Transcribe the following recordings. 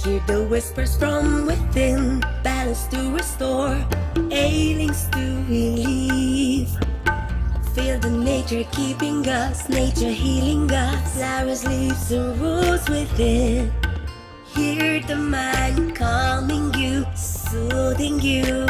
Hear the whispers from within, balance to restore, ailings to relieve. Feel the nature keeping us, nature healing us, flowers, leaves, and roots within. Hear the mind calming you, soothing you,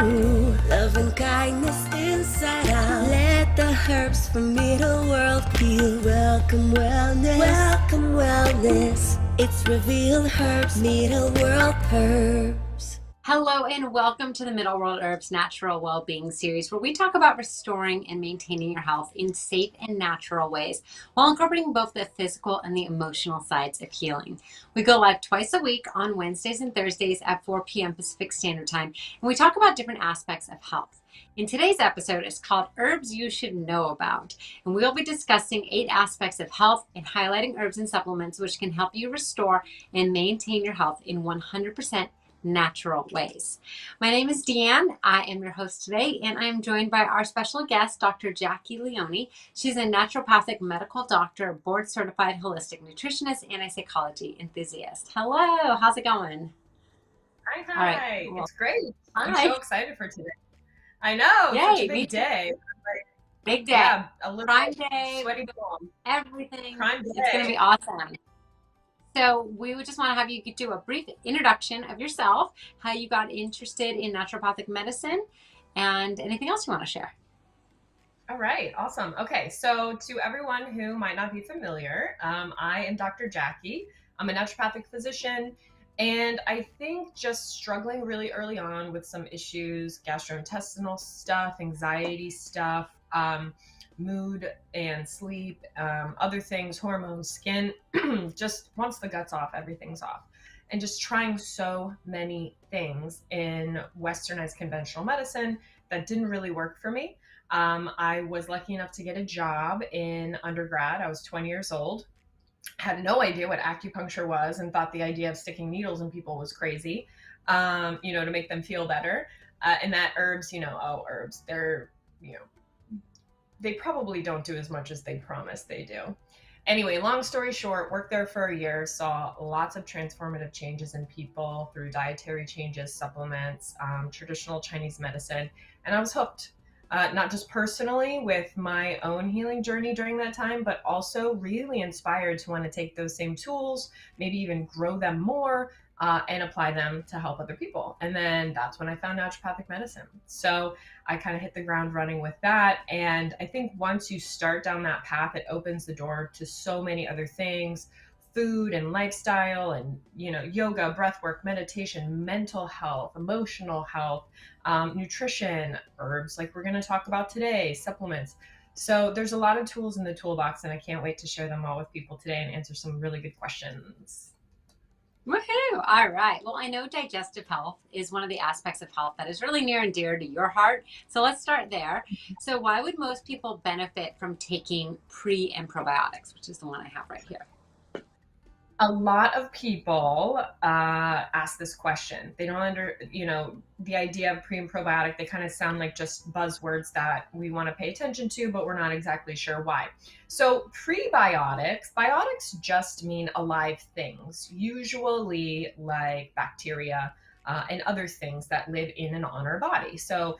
love and kindness inside out. Let the herbs from middle world heal. Welcome wellness, welcome wellness. It's revealed herbs, middle world herbs. Hello and welcome to the Middle World Herbs Natural Wellbeing Series, where we talk about restoring and maintaining your health in safe and natural ways while incorporating both the physical and the emotional sides of healing. We go live twice a week on Wednesdays and Thursdays at 4 p.m. Pacific Standard Time, and we talk about different aspects of health. In today's episode, it's called Herbs You Should Know About, and we'll be discussing 8 aspects of health and highlighting herbs and supplements which can help you restore and maintain your health in 100% natural ways. My name is Deanne. I am your host today, and I am joined by our special guest, Dr. Jackie Leone. She's a naturopathic medical doctor, board-certified holistic nutritionist, and a psychology enthusiast. Hello, how's it going? Hi. All right. Well, it's great. Hi. I'm so excited for today. I know. Yay, such a big day. Big day. Yeah, a little Prime day. Sweaty balloon. Everything. Prime day. It's going to be awesome. So we would just want to have you do a brief introduction of yourself, how you got interested in naturopathic medicine, and anything else you want to share. All right. Awesome. Okay. So to everyone who might not be familiar, I am Dr. Jackie. I'm a naturopathic physician, and I think just struggling really early on with some issues, gastrointestinal stuff, anxiety stuff, mood and sleep, other things, hormones, skin, just once the gut's off, everything's off. And just trying so many things in westernized conventional medicine that didn't really work for me. I was lucky enough to get a job in undergrad. I was 20 years old, had no idea what acupuncture was, and thought the idea of sticking needles in people was crazy, to make them feel better. And that herbs, herbs, they're, they probably don't do as much as they promise they do. Anyway, long story short, worked there for a year, saw lots of transformative changes in people through dietary changes, supplements, traditional Chinese medicine, and I was hooked. Not just personally with my own healing journey during that time, but also really inspired to want to take those same tools, maybe even grow them more, and apply them to help other people. And then that's when I found naturopathic medicine. So I kind of hit the ground running with that. And I think once you start down that path, it opens the door to so many other things, food and lifestyle and, yoga, breath work, meditation, mental health, emotional health, nutrition, herbs like we're going to talk about today, supplements. So there's a lot of tools in the toolbox, and I can't wait to share them all with people today and answer some really good questions. Woohoo! All right. Well, I know digestive health is one of the aspects of health that is really near and dear to your heart. So let's start there. So why would most people benefit from taking pre and probiotics, which is the one I have right here? A lot of people ask this question. They don't the idea of pre and probiotic, they kind of sound like just buzzwords that we want to pay attention to, but we're not exactly sure why. So biotics just mean alive things, usually like bacteria and other things that live in and on our body. So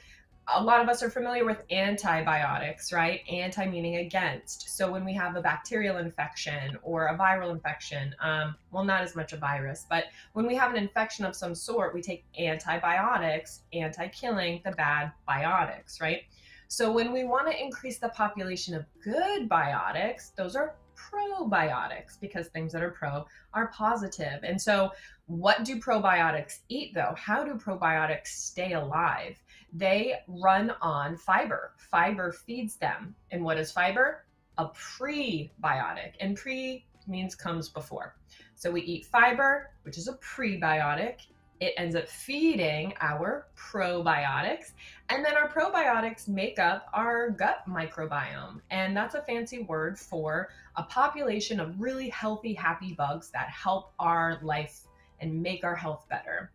a lot of us are familiar with antibiotics, right? Anti meaning against. So when we have a bacterial infection or a viral infection, not as much a virus, but when we have an infection of some sort, we take antibiotics, anti-killing the bad biotics, right? So when we want to increase the population of good biotics, those are probiotics, because things that are pro are positive. And so what do probiotics eat though? How do probiotics stay alive? They run on fiber. Fiber feeds them. And what is fiber? A prebiotic. And pre means comes before. So we eat fiber, which is a prebiotic. It ends up feeding our probiotics. And then our probiotics make up our gut microbiome. And that's a fancy word for a population of really healthy, happy bugs that help our life and make our health better.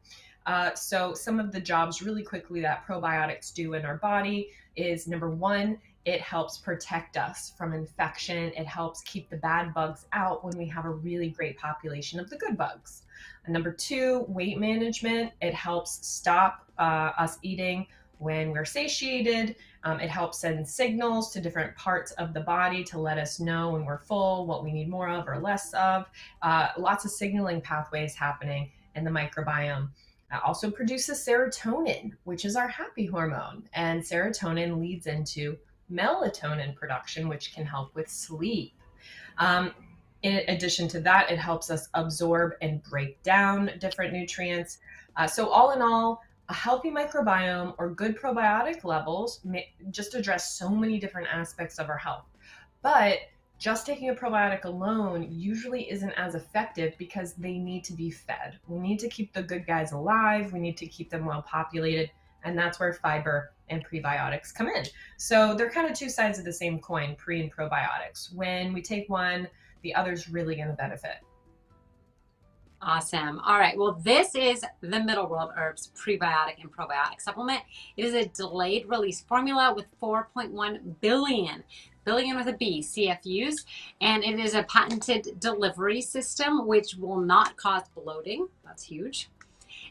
So some of the jobs really quickly that probiotics do in our body is, number one, it helps protect us from infection. It helps keep the bad bugs out when we have a really great population of the good bugs. And number two, weight management. It helps stop us eating when we're satiated. It helps send signals to different parts of the body to let us know when we're full, what we need more of or less of. Lots of signaling pathways happening in the microbiome. It also produces serotonin, which is our happy hormone. And serotonin leads into melatonin production, which can help with sleep. In addition to that, it helps us absorb and break down different nutrients. So all in all, a healthy microbiome or good probiotic levels may just address so many different aspects of our health. But just taking a probiotic alone usually isn't as effective because they need to be fed. We need to keep the good guys alive. We need to keep them well populated. And that's where fiber and prebiotics come in. So they're kind of two sides of the same coin, pre and probiotics. When we take one, the other's really going to benefit. Awesome. All right. Well, this is the Middle World Herbs prebiotic and probiotic supplement. It is a delayed release formula with 4.1 billion with a B, CFUs, and it is a patented delivery system which will not cause bloating. That's huge.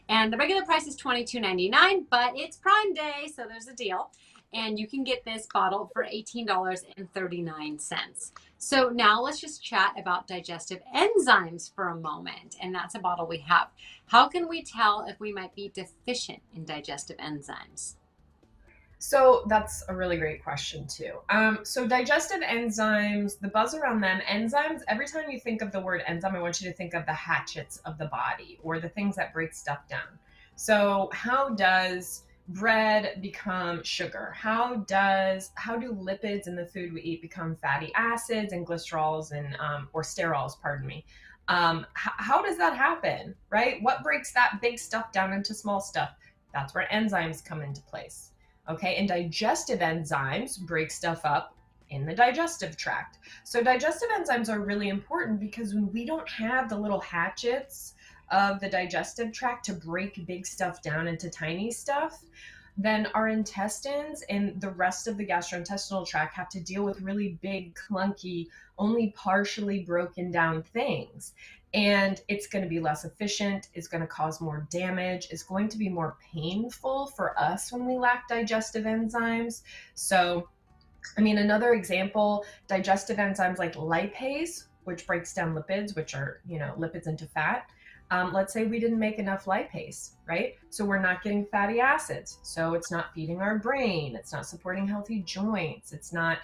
And the regular price is $22.99, but it's Prime Day, so there's a deal. And you can get this bottle for $18.39. So now let's just chat about digestive enzymes for a moment. And that's a bottle we have. How can we tell if we might be deficient in digestive enzymes? So that's a really great question too. So digestive enzymes, the buzz around them, enzymes, every time you think of the word enzyme, I want you to think of the hatchets of the body or the things that break stuff down. So how does bread become sugar? How do lipids in the food we eat become fatty acids and glycerols and or sterols, pardon me? How does that happen, right? What breaks that big stuff down into small stuff? That's where enzymes come into place. Okay, and digestive enzymes break stuff up in the digestive tract. So digestive enzymes are really important because when we don't have the little hatchets of the digestive tract to break big stuff down into tiny stuff, then our intestines and the rest of the gastrointestinal tract have to deal with really big, clunky, only partially broken down things. And it's going to be less efficient. It's going to cause more damage. It's going to be more painful for us when we lack digestive enzymes. So, I mean, another example, digestive enzymes like lipase, which breaks down lipids, which are, lipids into fat. Let's say we didn't make enough lipase, right? So we're not getting fatty acids. So it's not feeding our brain. It's not supporting healthy joints. It's not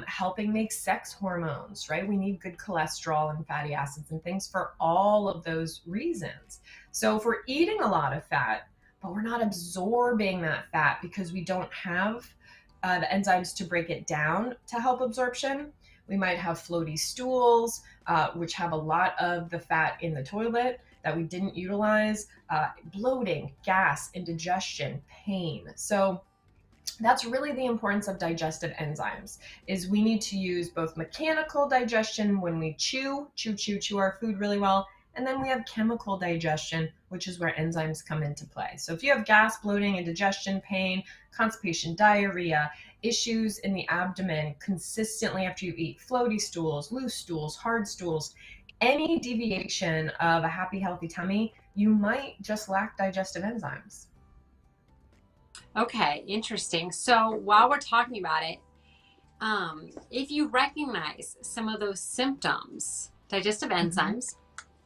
helping make sex hormones, right? We need good cholesterol and fatty acids and things for all of those reasons. So if we're eating a lot of fat, but we're not absorbing that fat because we don't have the enzymes to break it down to help absorption, we might have floaty stools, which have a lot of the fat in the toilet that we didn't utilize, bloating, gas, indigestion, pain. So that's really the importance of digestive enzymes, is we need to use both mechanical digestion when we chew our food really well, and then we have chemical digestion, which is where enzymes come into play. So if you have gas, bloating, indigestion, pain, constipation, diarrhea, issues in the abdomen consistently after you eat, floaty stools, loose stools, hard stools, any deviation of a happy, healthy tummy, you might just lack digestive enzymes. Okay, interesting. So while we're talking about it, if you recognize some of those symptoms, digestive enzymes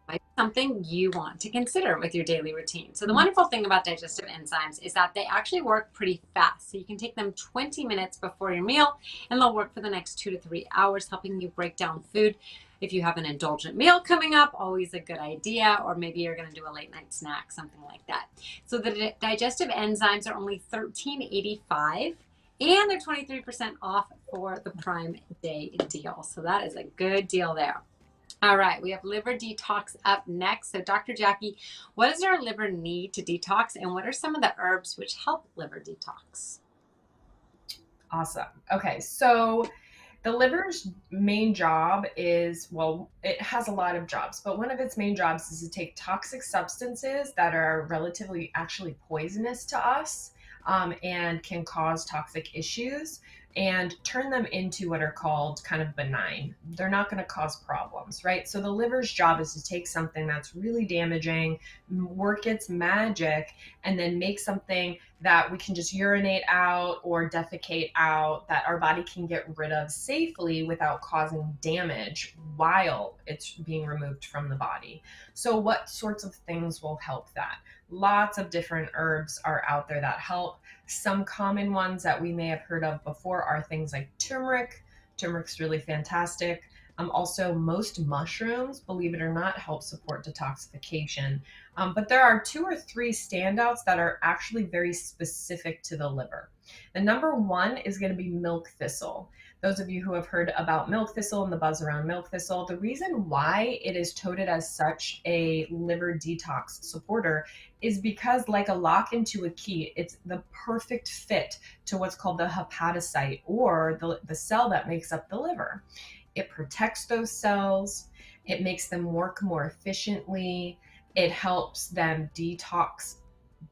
might be something you want to consider with your daily routine. So the wonderful thing about digestive enzymes is that they actually work pretty fast. So you can take them 20 minutes before your meal and they'll work for the next 2 to 3 hours, helping you break down food. If you have an indulgent meal coming up, always a good idea, or maybe you're going to do a late night snack, something like that. So the digestive enzymes are only $13.85 and they're 23% off for the Prime Day deal. So that is a good deal there. All right, we have liver detox up next. So Dr. Jacquie, what does our liver need to detox, and what are some of the herbs which help liver detox? Awesome. Okay, so The liver's main job is, well, it has a lot of jobs, but one of its main jobs is to take toxic substances that are relatively actually poisonous to us, and can cause toxic issues, and turn them into what are called kind of benign. They're not going to cause problems, right? So the liver's job is to take something that's really damaging, work its magic, and then make something that we can just urinate out or defecate out, that our body can get rid of safely without causing damage while it's being removed from the body. So what sorts of things will help that? Lots of different herbs are out there that help. Some common ones that we may have heard of before are things like turmeric. Turmeric's really fantastic. Also, most mushrooms, believe it or not, help support detoxification. But there are 2 or 3 standouts that are actually very specific to the liver. The number one is going to be milk thistle. Those of you who have heard about milk thistle and the buzz around milk thistle, the reason why it is touted as such a liver detox supporter is because, like a lock into a key, it's the perfect fit to what's called the hepatocyte, or the cell that makes up the liver. It protects those cells. It makes them work more efficiently. It helps them detox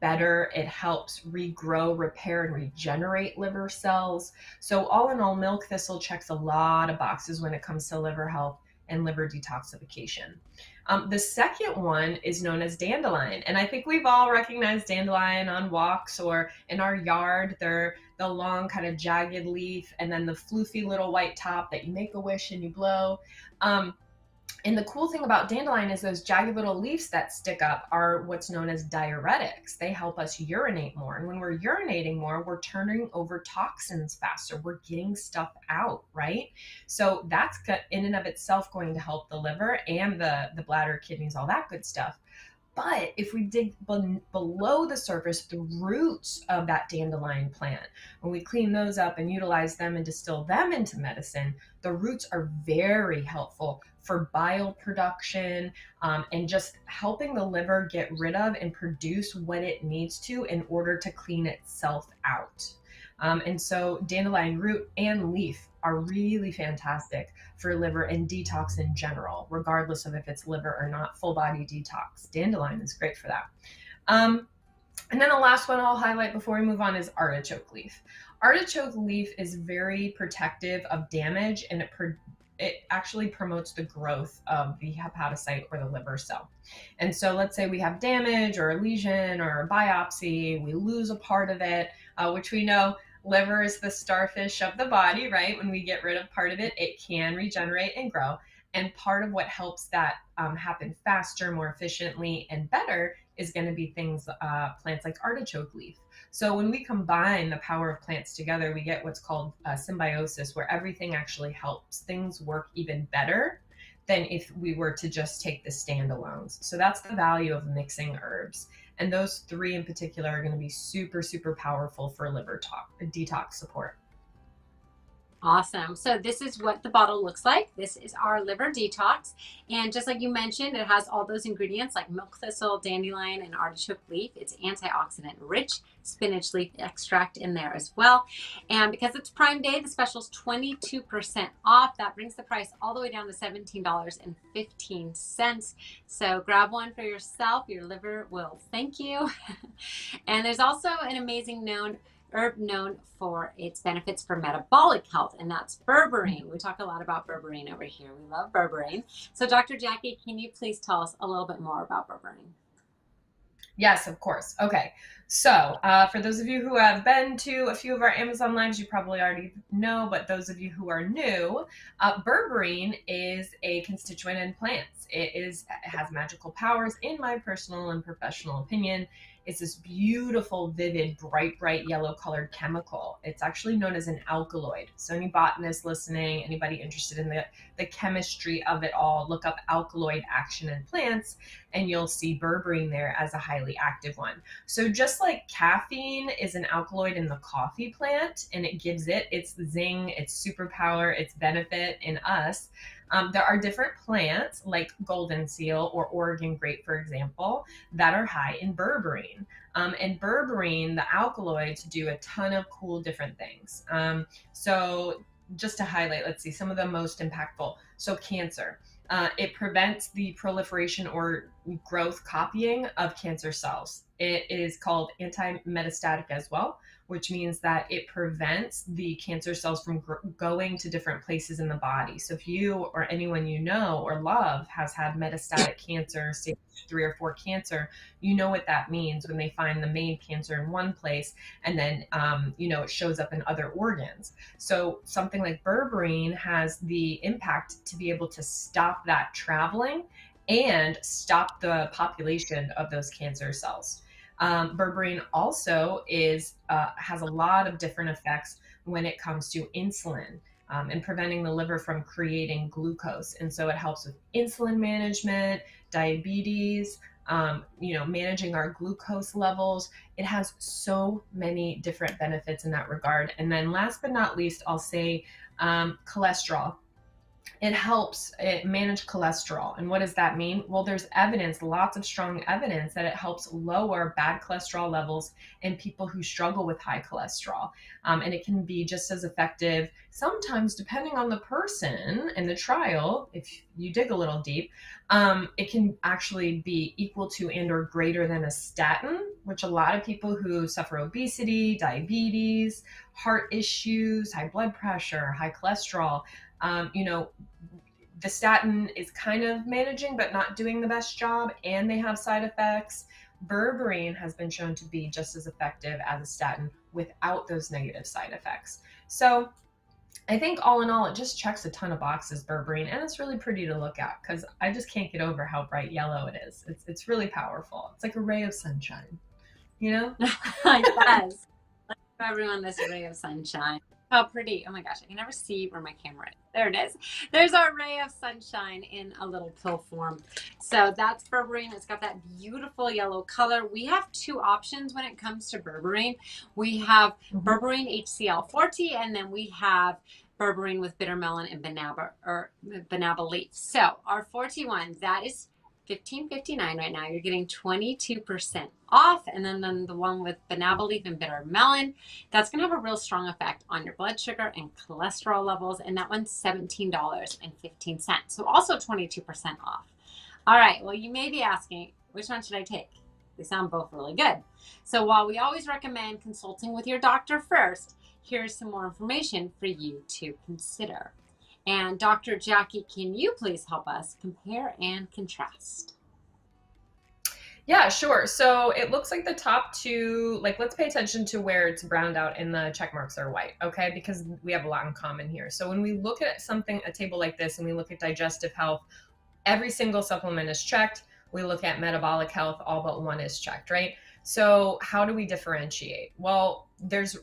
better. It helps regrow, repair, and regenerate liver cells. So all in all, milk thistle checks a lot of boxes when it comes to liver health and liver detoxification. The second one is known as dandelion. And I think we've all recognized dandelion on walks or in our yard. They're the long kind of jagged leaf and then the floofy little white top that you make a wish and you blow. And the cool thing about dandelion is those jagged little leaves that stick up are what's known as diuretics. They help us urinate more. And when we're urinating more, we're turning over toxins faster. We're getting stuff out, right? So that's in and of itself going to help the liver and the bladder, kidneys, all that good stuff. But if we dig below the surface, the roots of that dandelion plant, when we clean those up and utilize them and distill them into medicine, the roots are very helpful for bile production, and just helping the liver get rid of and produce what it needs to in order to clean itself out. And so dandelion root and leaf are really fantastic for liver and detox in general, regardless of if it's liver or not, full body detox. Dandelion is great for that. And then the last one I'll highlight before we move on is artichoke leaf. Artichoke leaf is very protective of damage, and it actually promotes the growth of the hepatocyte or the liver cell. And so let's say we have damage or a lesion or a biopsy, we lose a part of it, which we know liver is the starfish of the body, right? When we get rid of part of it, it can regenerate and grow. And part of what helps that happen faster, more efficiently, and better is going to be things, plants like artichoke leaf. So when we combine the power of plants together, we get what's called symbiosis, where everything actually helps things work even better than if we were to just take the standalones. So that's the value of mixing herbs. And those 3 in particular are going to be super, super powerful for liver detox support. Awesome. So this is what the bottle looks like. This is our liver detox. And just like you mentioned, it has all those ingredients like milk thistle, dandelion, and artichoke leaf. It's antioxidant rich, spinach leaf extract in there as well. And because it's Prime Day, the special is 22% off. That brings the price all the way down to $17.15. So grab one for yourself. Your liver will thank you. And there's also an amazing herb known for its benefits for metabolic health, and that's berberine. We talk a lot about berberine over here. We love berberine. So Dr. Jacquie, can you please tell us a little bit more about berberine? Yes, of course. Okay. So for those of you who have been to a few of our Amazon lives, you probably already know, but those of you who are new, berberine is a constituent in plants. It has magical powers, in my personal and professional opinion. It's this beautiful, vivid, bright yellow colored chemical. It's actually known as an alkaloid. So any botanist listening, anybody interested in the chemistry of it all, look up alkaloid action in plants and you'll see berberine there as a highly active one. So just like caffeine is an alkaloid in the coffee plant and it gives it its zing, its superpower, its benefit in us, there are different plants like golden seal or Oregon grape, for example, that are high in berberine. And berberine, the alkaloids, do a ton of cool different things. So just to highlight, let's see, some of the most impactful. So cancer. It prevents the proliferation or growth copying of cancer cells. It is called anti-metastatic as well, which means that it prevents the cancer cells from going to different places in the body. So if you or anyone you know or love has had metastatic cancer, stage 3 or 4 cancer, you know what that means when they find the main cancer in one place and then, it shows up in other organs. So something like berberine has the impact to be able to stop that traveling and stop the population of those cancer cells. Berberine also has a lot of different effects when it comes to insulin and preventing the liver from creating glucose. And so it helps with insulin management, diabetes, managing our glucose levels. It has so many different benefits in that regard. And then last but not least, I'll say cholesterol. It helps manage cholesterol. And what does that mean? Well, there's evidence, lots of strong evidence that it helps lower bad cholesterol levels in people who struggle with high cholesterol. And it can be just as effective, sometimes depending on the person and the trial, if you dig a little deep, it can actually be equal to and or greater than a statin, which a lot of people who suffer obesity, diabetes, heart issues, high blood pressure, high cholesterol, the statin is kind of managing but not doing the best job, and they have side effects. Berberine has been shown to be just as effective as a statin without those negative side effects. So I think all in all, it just checks a ton of boxes, berberine, and it's really pretty to look at because I just can't get over how bright yellow it is. It's really powerful. It's like a ray of sunshine, Yes. Let's give everyone this ray of sunshine. How pretty. Oh my gosh, I can never see where my camera is. There it is. There's our ray of sunshine in a little pill form. So that's berberine. It's got that beautiful yellow color. We have 2 options when it comes to berberine. We have berberine HCl40, and then we have berberine with bitter melon and banaba leaf. So our 41, that is $15.59 right now. You're getting 22% off. And then the one with banana leaf and bitter melon, that's going to have a real strong effect on your blood sugar and cholesterol levels. And that one's $17.15. So also 22% off. All right. Well, you may be asking, which one should I take? They sound both really good. So while we always recommend consulting with your doctor first, here's some more information for you to consider. And Dr. Jackie, can you please help us compare and contrast? Yeah, sure. So it looks like the top 2, let's pay attention to where it's browned out and the check marks are white, okay? Because we have a lot in common here. So when we look at a table like this, and we look at digestive health, every single supplement is checked. We look at metabolic health, all but one is checked, right? So how do we differentiate? Well, there's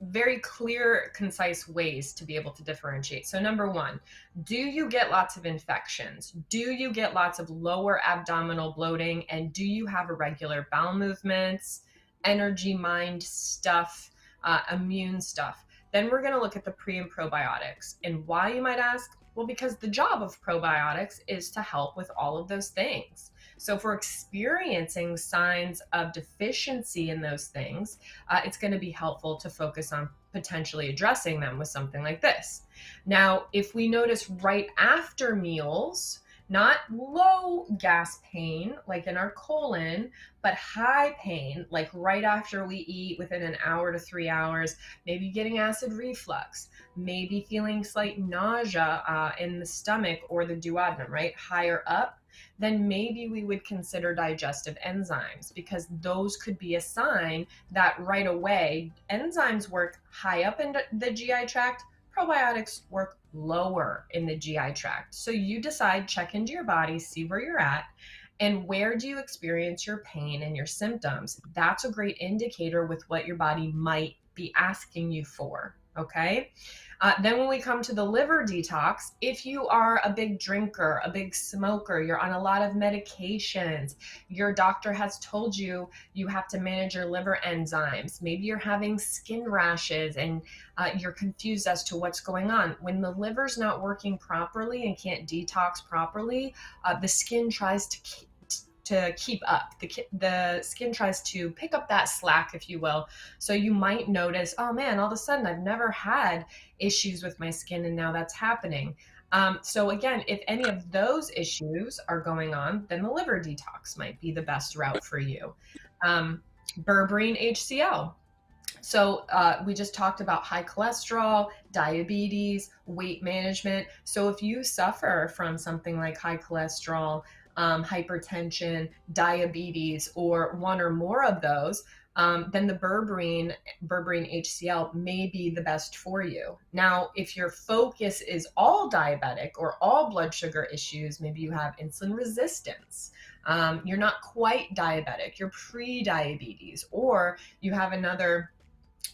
very clear, concise ways to be able to differentiate. So number 1, do you get lots of infections? Do you get lots of lower abdominal bloating? And do you have irregular bowel movements, energy, mind stuff, immune stuff? Then we're going to look at the pre and probiotics. And why, you might ask? Well, because the job of probiotics is to help with all of those things. So if we're experiencing signs of deficiency in those things, it's going to be helpful to focus on potentially addressing them with something like this. Now, if we notice right after meals, not low gas pain like in our colon, but high pain like right after we eat within an hour to 3 hours, maybe getting acid reflux, maybe feeling slight nausea in the stomach or the duodenum, right? Higher up, then maybe we would consider digestive enzymes, because those could be a sign that right away enzymes work high up in the GI tract, probiotics work lower in the GI tract. So you decide, check into your body, see where you're at, and where do you experience your pain and your symptoms. That's a great indicator with what your body might be asking you for, okay? Then when we come to the liver detox, if you are a big drinker, a big smoker, you're on a lot of medications, your doctor has told you you have to manage your liver enzymes, maybe you're having skin rashes and you're confused as to what's going on. When the liver's not working properly and can't detox properly, the skin tries to keep up. The skin tries to pick up that slack, if you will. So you might notice, oh man, all of a sudden I've never had issues with my skin and now that's happening. So again, if any of those issues are going on, then the liver detox might be the best route for you. Berberine HCl. So we just talked about high cholesterol, diabetes, weight management. So if you suffer from something like high cholesterol, hypertension, diabetes, or one or more of those, then the berberine HCl may be the best for you. Now, if your focus is all diabetic or all blood sugar issues, maybe you have insulin resistance, you're not quite diabetic, you're pre-diabetes, or you have another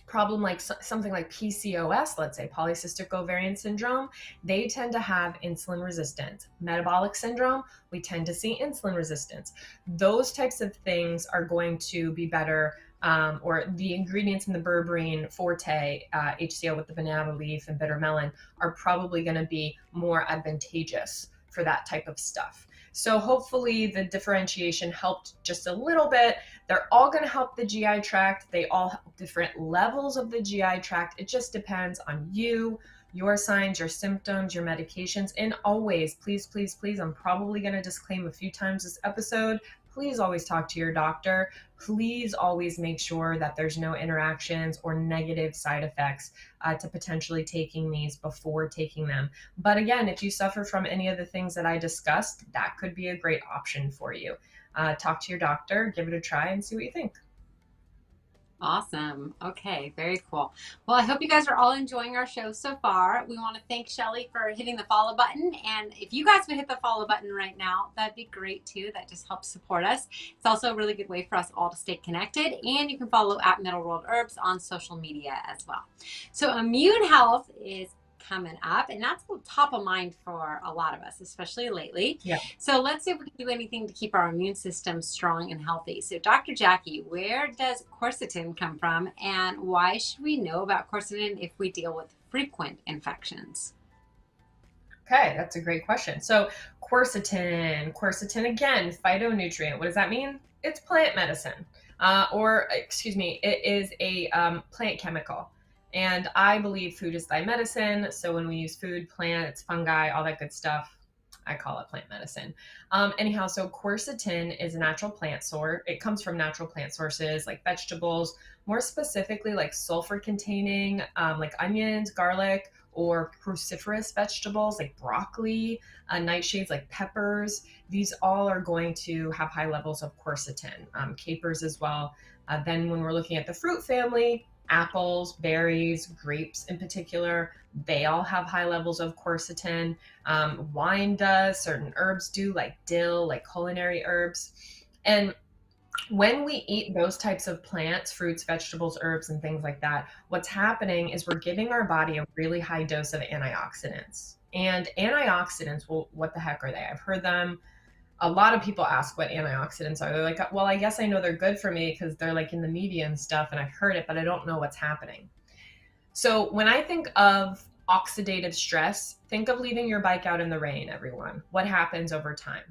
problem like something like PCOS, let's say polycystic ovarian syndrome, they tend to have insulin resistance. Metabolic syndrome, we tend to see insulin resistance. Those types of things are going to be better, or the ingredients in the berberine forte HCl with the banana leaf and bitter melon are probably going to be more advantageous for that type of stuff. So hopefully the differentiation helped just a little bit. They're all going to help the GI tract. They all help different levels of the GI tract. It just depends on you, your signs, your symptoms, your medications. And always, please, please, please, I'm probably going to disclaim a few times this episode, please always talk to your doctor. Please always make sure that there's no interactions or negative side effects to potentially taking these before taking them. But again, if you suffer from any of the things that I discussed, that could be a great option for you. Talk to your doctor, give it a try, and see what you think. Awesome. Okay, very cool. Well, I hope you guys are all enjoying our show so far. We want to thank Shelly for hitting the follow button. And if you guys would hit the follow button right now, that'd be great too. That just helps support us. It's also a really good way for us all to stay connected. And you can follow at Middle World Herbs on social media as well. So immune health is coming up, and that's top of mind for a lot of us, especially lately. Yeah. So let's see if we can do anything to keep our immune system strong and healthy. So Dr. Jacquie, where does quercetin come from, and why should we know about quercetin if we deal with frequent infections? Okay, that's a great question. So quercetin again, phytonutrient. What does that mean? It's plant medicine, it is a plant chemical. And I believe food is thy medicine. So when we use food, plants, fungi, all that good stuff, I call it plant medicine. Anyhow, so quercetin is a natural plant source. It comes from natural plant sources like vegetables, more specifically like sulfur containing, like onions, garlic, or cruciferous vegetables like broccoli, nightshades like peppers. These all are going to have high levels of quercetin, capers as well. Then when we're looking at the fruit family, apples, berries, grapes in particular, they all have high levels of quercetin. Wine does, certain herbs do, like dill, like culinary herbs. And when we eat those types of plants, fruits, vegetables, herbs, and things like that, what's happening is we're giving our body a really high dose of antioxidants. And antioxidants, well, what the heck are they? I've heard them. A lot of people ask what antioxidants are. They're like, well, I guess I know they're good for me because they're like in the media and stuff, and I've heard it, but I don't know what's happening. So when I think of oxidative stress, think of leaving your bike out in the rain, everyone. What happens over time?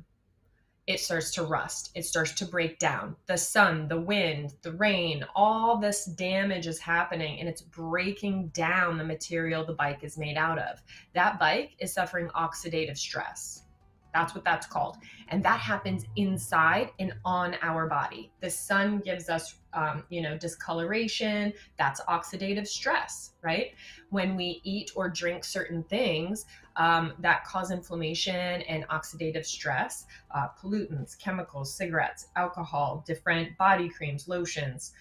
It starts to rust. It starts to break down. The sun, the wind, the rain, all this damage is happening, and it's breaking down the material the bike is made out of. That bike is suffering oxidative stress. That's what that's called. And that happens inside and on our body. The sun gives us, discoloration. That's oxidative stress, right? When we eat or drink certain things that cause inflammation and oxidative stress, pollutants, chemicals, cigarettes, alcohol, different body creams, lotions,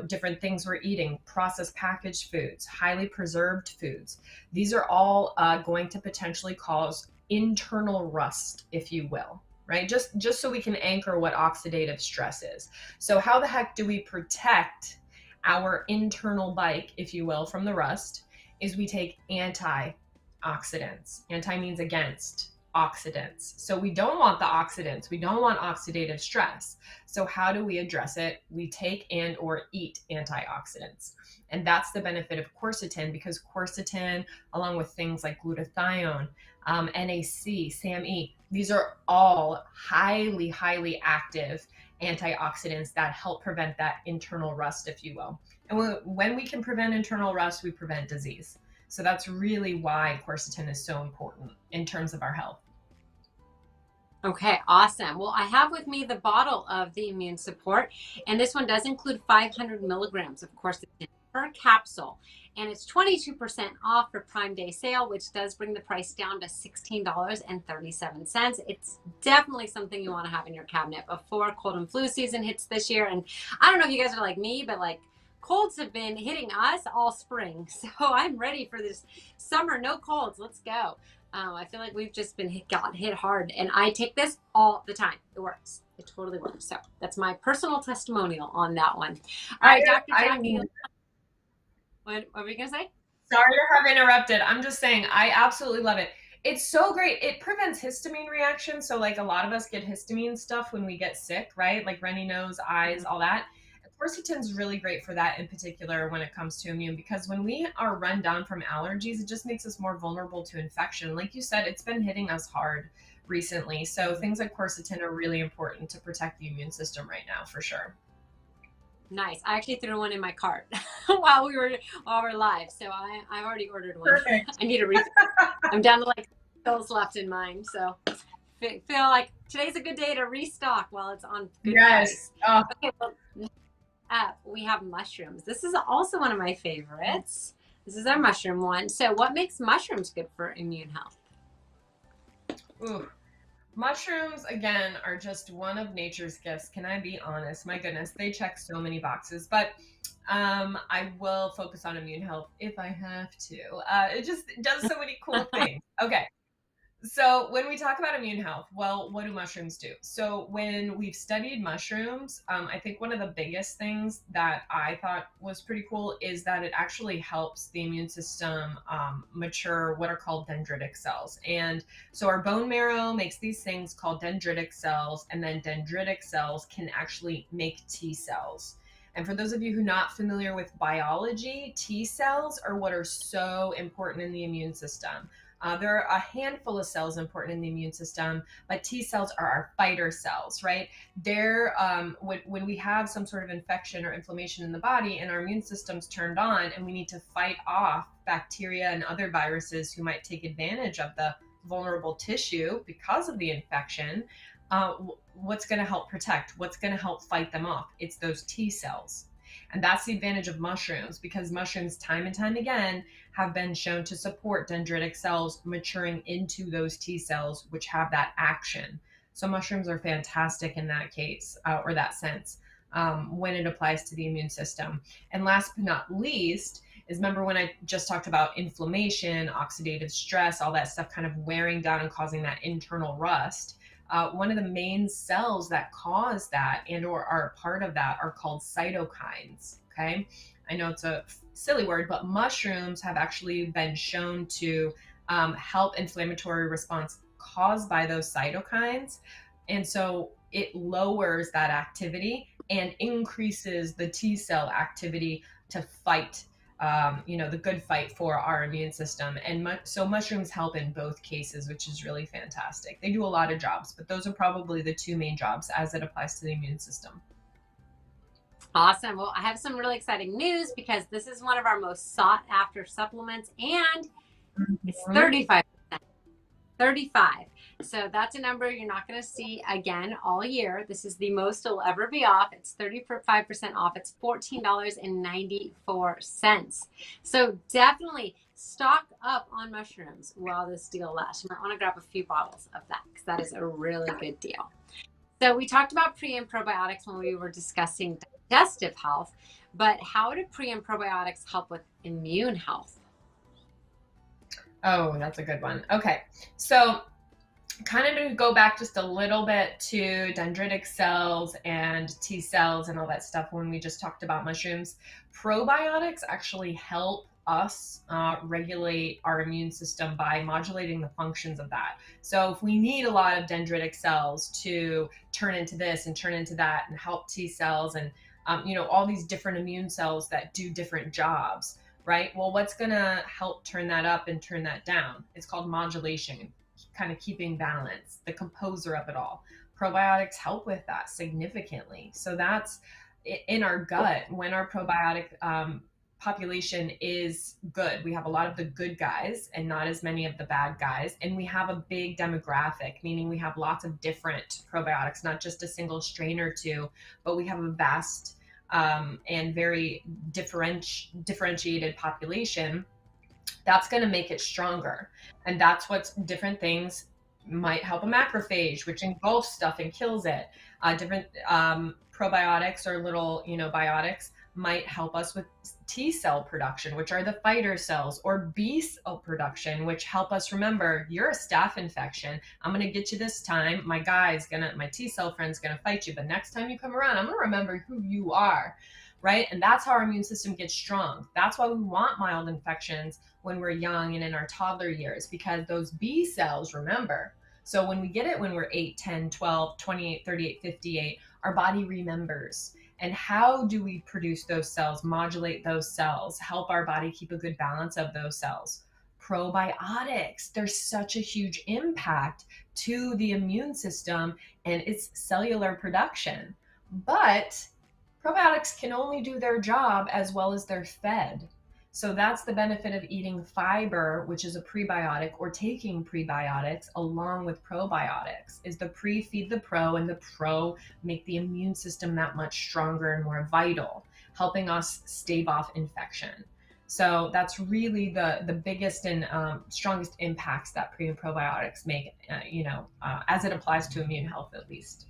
different things we're eating, processed packaged foods, highly preserved foods. These are all going to potentially cause internal rust, if you will, right? Just so we can anchor what oxidative stress is. So how the heck do we protect our internal bike, if you will, from the rust? Is we take antioxidants. Anti means against. oxidants. So we don't want the oxidants. We don't want oxidative stress. So how do we address it? We take and or eat antioxidants. And that's the benefit of quercetin, because quercetin, along with things like glutathione, NAC, SAMe, these are all highly, highly active antioxidants that help prevent that internal rust, if you will. And when we can prevent internal rust, we prevent disease. So that's really why quercetin is so important in terms of our health. Okay, awesome. Well, I have with me the bottle of the immune support, and this one does include 500 milligrams of quercetin per capsule, and it's 22% off for Prime Day sale, which does bring the price down to $16.37. It's definitely something you want to have in your cabinet before cold and flu season hits this year. And I don't know if you guys are like me, but like colds have been hitting us all spring, so I'm ready for this summer. No colds. Let's go. I feel like we've just been got hit hard, and I take this all the time. It works. It totally works. So that's my personal testimonial on that one. All right, Dr. Jacquie. What were you going to say? Sorry to have interrupted. I'm just saying, I absolutely love it. It's so great. It prevents histamine reactions. So like a lot of us get histamine stuff when we get sick, right? Like runny nose, eyes, all that. Quercetin's really great for that in particular when it comes to immune, because when we are run down from allergies, it just makes us more vulnerable to infection. Like you said, it's been hitting us hard recently. So things like quercetin are really important to protect the immune system right now, for sure. Nice. I actually threw one in my cart while we're live. So I've already ordered one. Perfect. I need to refill. I'm down to like pills left in mine. So feel like today's a good day to restock while it's on good price. Oh. Okay, well, we have mushrooms. This is also one of my favorites. This is our mushroom one. So what makes mushrooms good for immune health? Ooh. Mushrooms, again, are just one of nature's gifts. Can I be honest? My goodness, they check so many boxes. But I will focus on immune health if I have to. It just does so many cool things. Okay. So when we talk about immune health, well, what do mushrooms do? So when we've studied mushrooms, I think one of the biggest things that I thought was pretty cool is that it actually helps the immune system mature what are called dendritic cells. And so our bone marrow makes these things called dendritic cells, and then dendritic cells can actually make T cells. And for those of you who are not familiar with biology, T cells are what are so important in the immune system. There are a handful of cells important in the immune system, but T cells are our fighter cells, right? They're when we have some sort of infection or inflammation in the body and our immune system's turned on and we need to fight off bacteria and other viruses who might take advantage of the vulnerable tissue because of the infection, what's going to help protect? What's going to help fight them off? It's those T cells. And that's the advantage of mushrooms, because mushrooms time and time again have been shown to support dendritic cells maturing into those T cells, which have that action. So mushrooms are fantastic in that case, or that sense, when it applies to the immune system. And last but not least is, remember when I just talked about inflammation, oxidative stress, all that stuff kind of wearing down and causing that internal rust. One of the main cells that cause that and or are a part of that are called cytokines, okay? I know it's a silly word, but mushrooms have actually been shown to help inflammatory response caused by those cytokines. And so it lowers that activity and increases the T cell activity to fight the good fight for our immune system. And so mushrooms help in both cases, which is really fantastic. They do a lot of jobs, but those are probably the two main jobs as it applies to the immune system. Awesome. Well, I have some really exciting news, because this is one of our most sought after supplements, and it's 35%. 35. So that's a number you're not going to see again all year. This is the most it'll ever be off. It's 35% off. It's $14.94. So definitely stock up on mushrooms while this deal lasts. You might want to grab a few bottles of that, because that is a really good deal. So we talked about pre and probiotics when we were discussing digestive health, but how do pre and probiotics help with immune health? Oh, that's a good one. Okay. So kind of to go back just a little bit to dendritic cells and T cells and all that stuff when we just talked about mushrooms, probiotics actually help us regulate our immune system by modulating the functions of that. So if we need a lot of dendritic cells to turn into this and turn into that and help T cells and all these different immune cells that do different jobs, right? Well, what's going to help turn that up and turn that down? It's called modulation, kind of keeping balance, the composer of it all. Probiotics help with that significantly. So that's in our gut. When our probiotic population is good, we have a lot of the good guys and not as many of the bad guys. And we have a big demographic, meaning we have lots of different probiotics, not just a single strain or two, but we have a vast and very differentiated population. That's going to make it stronger. And that's what's different things might help a macrophage, which engulfs stuff and kills it. Different probiotics or little, biotics might help us with T cell production, which are the fighter cells, or B cell production, which help us remember you're a staph infection. I'm going to get you this time. My T cell friend's going to fight you. But next time you come around, I'm going to remember who you are. Right. And that's how our immune system gets strong. That's why we want mild infections when we're young and in our toddler years, because those B cells remember. So when we get it when we're 8, 10, 12, 28, 38, 58, our body remembers. And how do we produce those cells, modulate those cells, help our body keep a good balance of those cells? Probiotics. There's such a huge impact to the immune system and its cellular production. But probiotics can only do their job as well as they're fed. So that's the benefit of eating fiber, which is a prebiotic, or taking prebiotics along with probiotics, is the pre feed the pro, and the pro make the immune system that much stronger and more vital, helping us stave off infection. So that's really the biggest and strongest impacts that pre and probiotics make, as it applies to immune health, at least.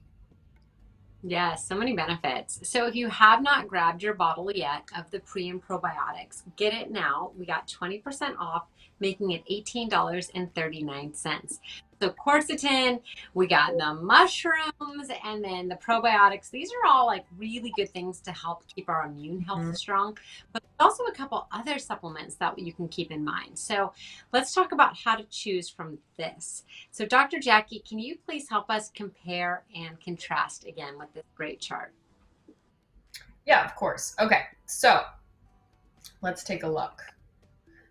Yes, so many benefits. So if you have not grabbed your bottle yet of the pre and probiotics, get it now. We got 20% off, making it $18.39. So quercetin, we got the mushrooms, and then the probiotics. These are all like really good things to help keep our immune health strong. But also a couple other supplements that you can keep in mind. So let's talk about how to choose from this. So Dr. Jacquie, can you please help us compare and contrast again with this great chart? Yeah, of course. Okay, so let's take a look.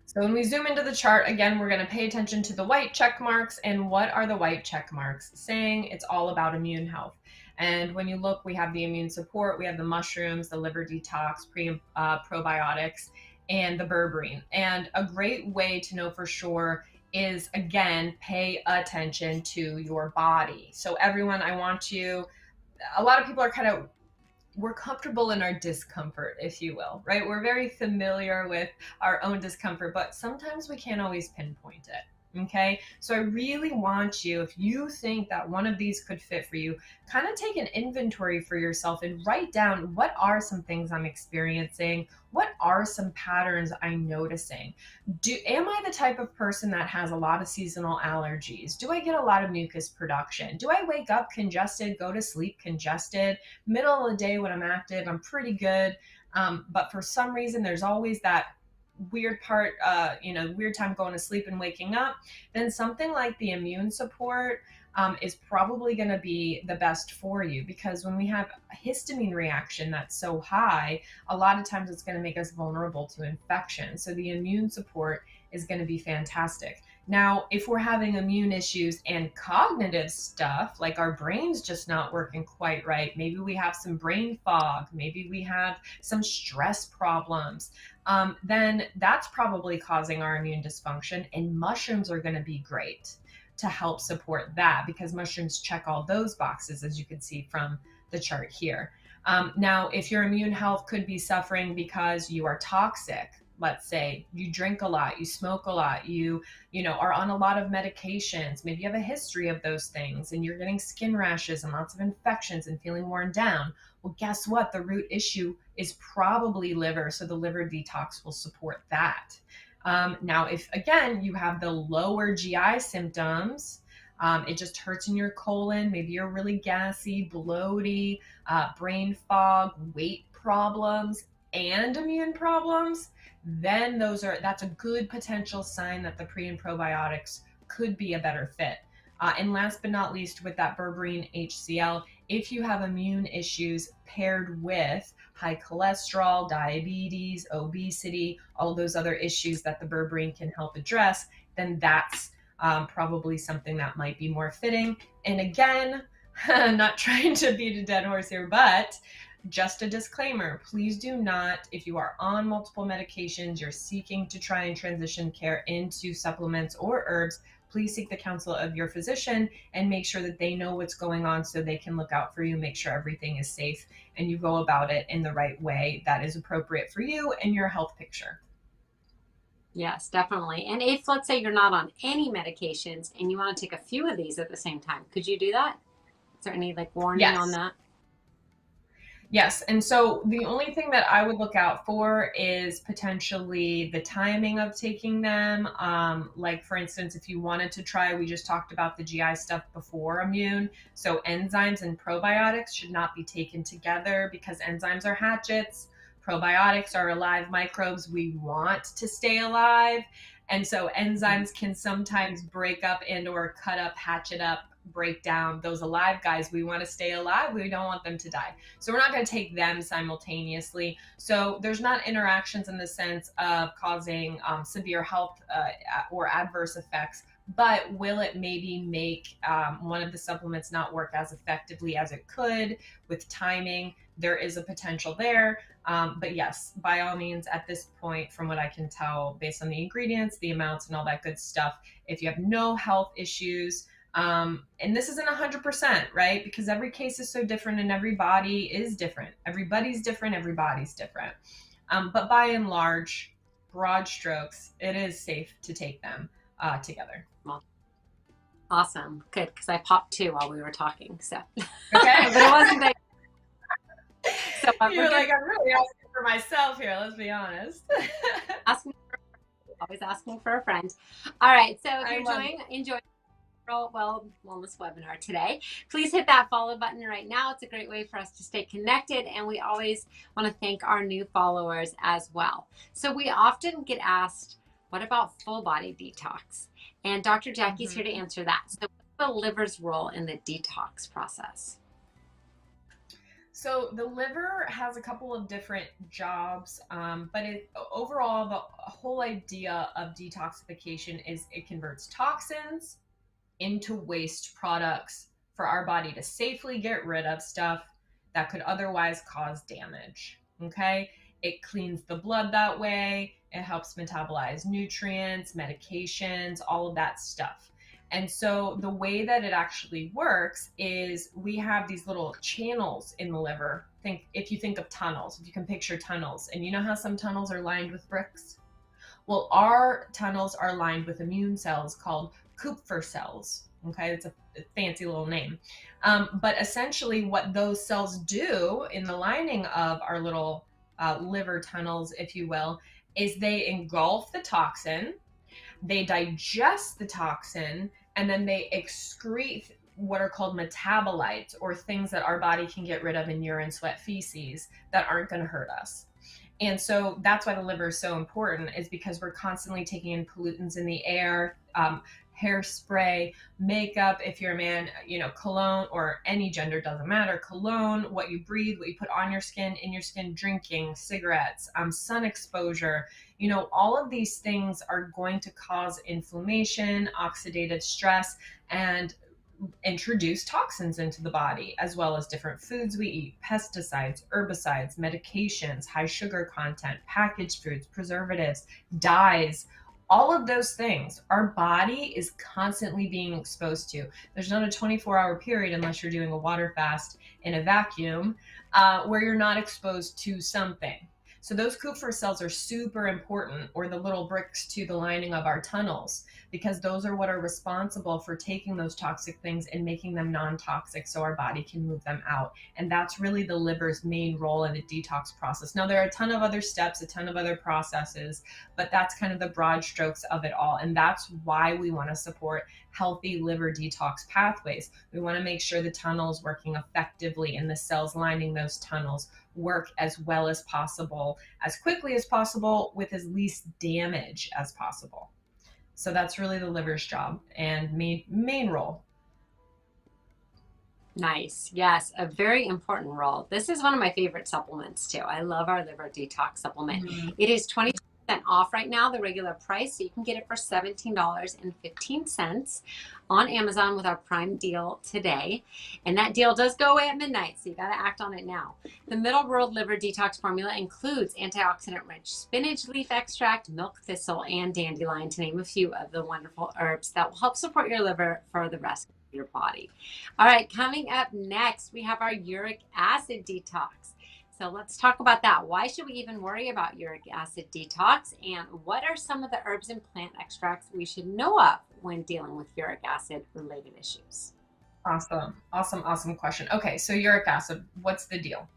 So when we zoom into the chart, again, we're going to pay attention to the white check marks. And what are the white check marks saying? It's all about immune health. And when you look, we have the immune support, we have the mushrooms, the liver detox, probiotics, and the berberine. And a great way to know for sure is, again, pay attention to your body. So everyone, a lot of people are we're comfortable in our discomfort, if you will, right? We're very familiar with our own discomfort, but sometimes we can't always pinpoint it. Okay. So I really want you, if you think that one of these could fit for you, kind of take an inventory for yourself and write down, what are some things I'm experiencing? What are some patterns I'm noticing? Am I the type of person that has a lot of seasonal allergies? Do I get a lot of mucus production? Do I wake up congested, go to sleep congested? Middle of the day when I'm active, I'm pretty good. But for some reason, there's always that weird part, weird time going to sleep and waking up. Then something like the immune support is probably going to be the best for you, because when we have a histamine reaction that's so high, a lot of times it's going to make us vulnerable to infection. So the immune support is going to be fantastic. Now, if we're having immune issues and cognitive stuff, like our brain's just not working quite right, maybe we have some brain fog, maybe we have some stress problems, then that's probably causing our immune dysfunction. And mushrooms are going to be great to help support that, because mushrooms check all those boxes, as you can see from the chart here. Now, if your immune health could be suffering because you are toxic, let's say you drink a lot, you smoke a lot, you are on a lot of medications, maybe you have a history of those things, and you're getting skin rashes and lots of infections and feeling worn down. Well, guess what? The root issue is probably liver. So the liver detox will support that. Now, if again, you have the lower GI symptoms, it just hurts in your colon, maybe you're really gassy, bloaty, brain fog, weight problems, and immune problems, then that's a good potential sign that the pre and probiotics could be a better fit. And last but not least, with that berberine HCl, if you have immune issues paired with high cholesterol, diabetes, obesity, all those other issues that the berberine can help address, then that's probably something that might be more fitting. And again, not trying to beat a dead horse here, but just a disclaimer, please do not, if you are on multiple medications, you're seeking to try and transition care into supplements or herbs, please seek the counsel of your physician and make sure that they know what's going on so they can look out for you, make sure everything is safe, and you go about it in the right way that is appropriate for you and your health picture. Yes, definitely. And if, let's say, you're not on any medications and you want to take a few of these at the same time, could you do that? Is there any like warning on that? Yes. And so the only thing that I would look out for is potentially the timing of taking them. Like, for instance, if you wanted to try, we just talked about the GI stuff before immune. So enzymes and probiotics should not be taken together because enzymes are hatchets. Probiotics are alive microbes. We want to stay alive. And so enzymes can sometimes break up and or cut up, hatchet up, break down those alive guys. We want to stay alive. We don't want them to die. So we're not going to take them simultaneously. So there's not interactions in the sense of causing severe health or adverse effects, but will it maybe make one of the supplements not work as effectively as it could with timing? There is a potential there. But yes, by all means, at this point, from what I can tell, based on the ingredients, the amounts and all that good stuff, if you have no health issues, and this isn't 100%, right? Because every case is so different and every body is different. Everybody's different. Everybody's different. But by and large, broad strokes, it is safe to take them together. Awesome. Good. Because I popped 2 while we were talking. So, okay. But it wasn't that. So you're like, I'm really asking for myself here. Let's be honest. Always asking for a friend. All right. So if you're enjoying wellness webinar today, please hit that follow button right now. It's a great way for us to stay connected, and we always want to thank our new followers as well. So we often get asked, what about full body detox? And Dr. Jackie's here to answer that. So what's the liver's role in the detox process? So the liver has a couple of different jobs, but overall, the whole idea of detoxification is it converts toxins into waste products for our body to safely get rid of stuff that could otherwise cause damage. Okay. It cleans the blood that way. It helps metabolize nutrients, medications, all of that stuff. And so the way that it actually works is we have these little channels in the liver. If you think of tunnels, if you can picture tunnels, and you know how some tunnels are lined with bricks? Well, our tunnels are lined with immune cells called Kupffer cells. Okay, it's a fancy little name. But essentially what those cells do in the lining of our little liver tunnels, if you will, is they engulf the toxin, they digest the toxin, and then they excrete what are called metabolites, or things that our body can get rid of in urine, sweat, feces that aren't going to hurt us. And so that's why the liver is so important, is because we're constantly taking in pollutants in the air, hairspray, makeup, if you're a man, cologne, or any gender, doesn't matter, cologne, what you breathe, what you put on your skin, in your skin, drinking, cigarettes, sun exposure, all of these things are going to cause inflammation, oxidative stress, and introduce toxins into the body, as well as different foods we eat, pesticides, herbicides, medications, high sugar content, packaged foods, preservatives, dyes. All of those things our body is constantly being exposed to. There's not a 24-hour period, unless you're doing a water fast in a vacuum, where you're not exposed to something. So those Kupffer cells are super important, or the little bricks to the lining of our tunnels, because those are what are responsible for taking those toxic things and making them non-toxic so our body can move them out. And that's really the liver's main role in the detox process. Now, there are a ton of other steps, a ton of other processes, but that's kind of the broad strokes of it all. And that's why we want to support healthy liver detox pathways. We want to make sure the tunnel is working effectively and the cells lining those tunnels work as well as possible, as quickly as possible, with as least damage as possible. So that's really the liver's job and main role. Nice. Yes, a very important role. This is one of my favorite supplements too. I love our liver detox supplement. Mhm. It is 20% off right now, the regular price. So you can get it for $17.15 on Amazon with our Prime deal today. And that deal does go away at midnight, so you got to act on it now. The Middle World Liver Detox formula includes antioxidant rich spinach leaf extract, milk thistle, and dandelion, to name a few of the wonderful herbs that will help support your liver for the rest of your body. All right, coming up next, we have our uric acid detox. So let's talk about that. Why should we even worry about uric acid detox? And what are some of the herbs and plant extracts we should know of when dealing with uric acid related issues? Awesome question. Okay, so uric acid, what's the deal?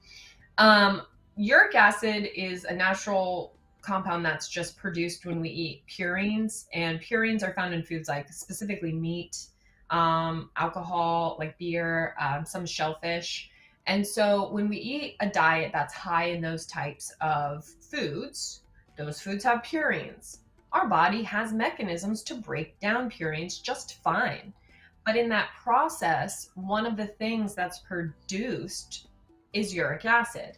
Uric acid is a natural compound that's just produced when we eat purines, and purines are found in foods like specifically meat, alcohol, like beer, some shellfish. And so when we eat a diet that's high in those types of foods, those foods have purines. Our body has mechanisms to break down purines just fine. But in that process, one of the things that's produced is uric acid.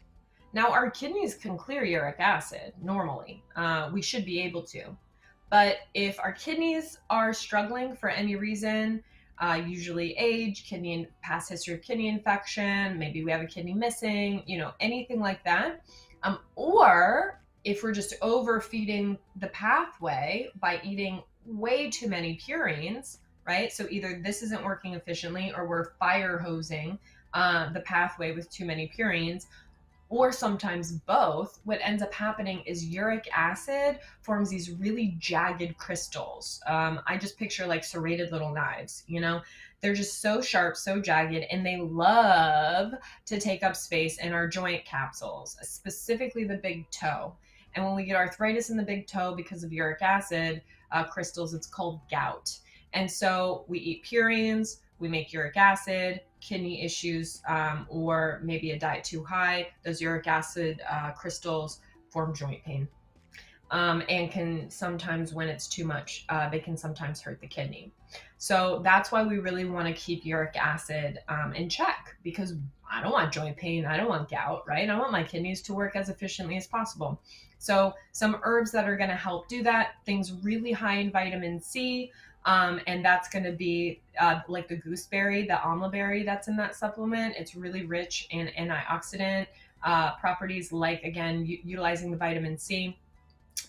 Now, our kidneys can clear uric acid normally. We should be able to. But if our kidneys are struggling for any reason, usually age, past history of kidney infection, maybe we have a kidney missing, anything like that. Or if we're just overfeeding the pathway by eating way too many purines, right? So either this isn't working efficiently or we're fire hosing the pathway with too many purines, or sometimes both. What ends up happening is uric acid forms these really jagged crystals. I just picture like serrated little knives, they're just so sharp, so jagged, and they love to take up space in our joint capsules, specifically the big toe. And when we get arthritis in the big toe because of uric acid crystals, it's called gout. And so we eat purines, we make uric acid, kidney issues, or maybe a diet too high, those uric acid crystals form joint pain. And can sometimes, when it's too much, they can sometimes hurt the kidney. So that's why we really want to keep uric acid in check, because I don't want joint pain. I don't want gout, right? I want my kidneys to work as efficiently as possible. So some herbs that are going to help do that, things really high in vitamin C, and that's going to be like the gooseberry, the amla berry that's in that supplement. It's really rich in antioxidant properties, like, again, utilizing the vitamin C.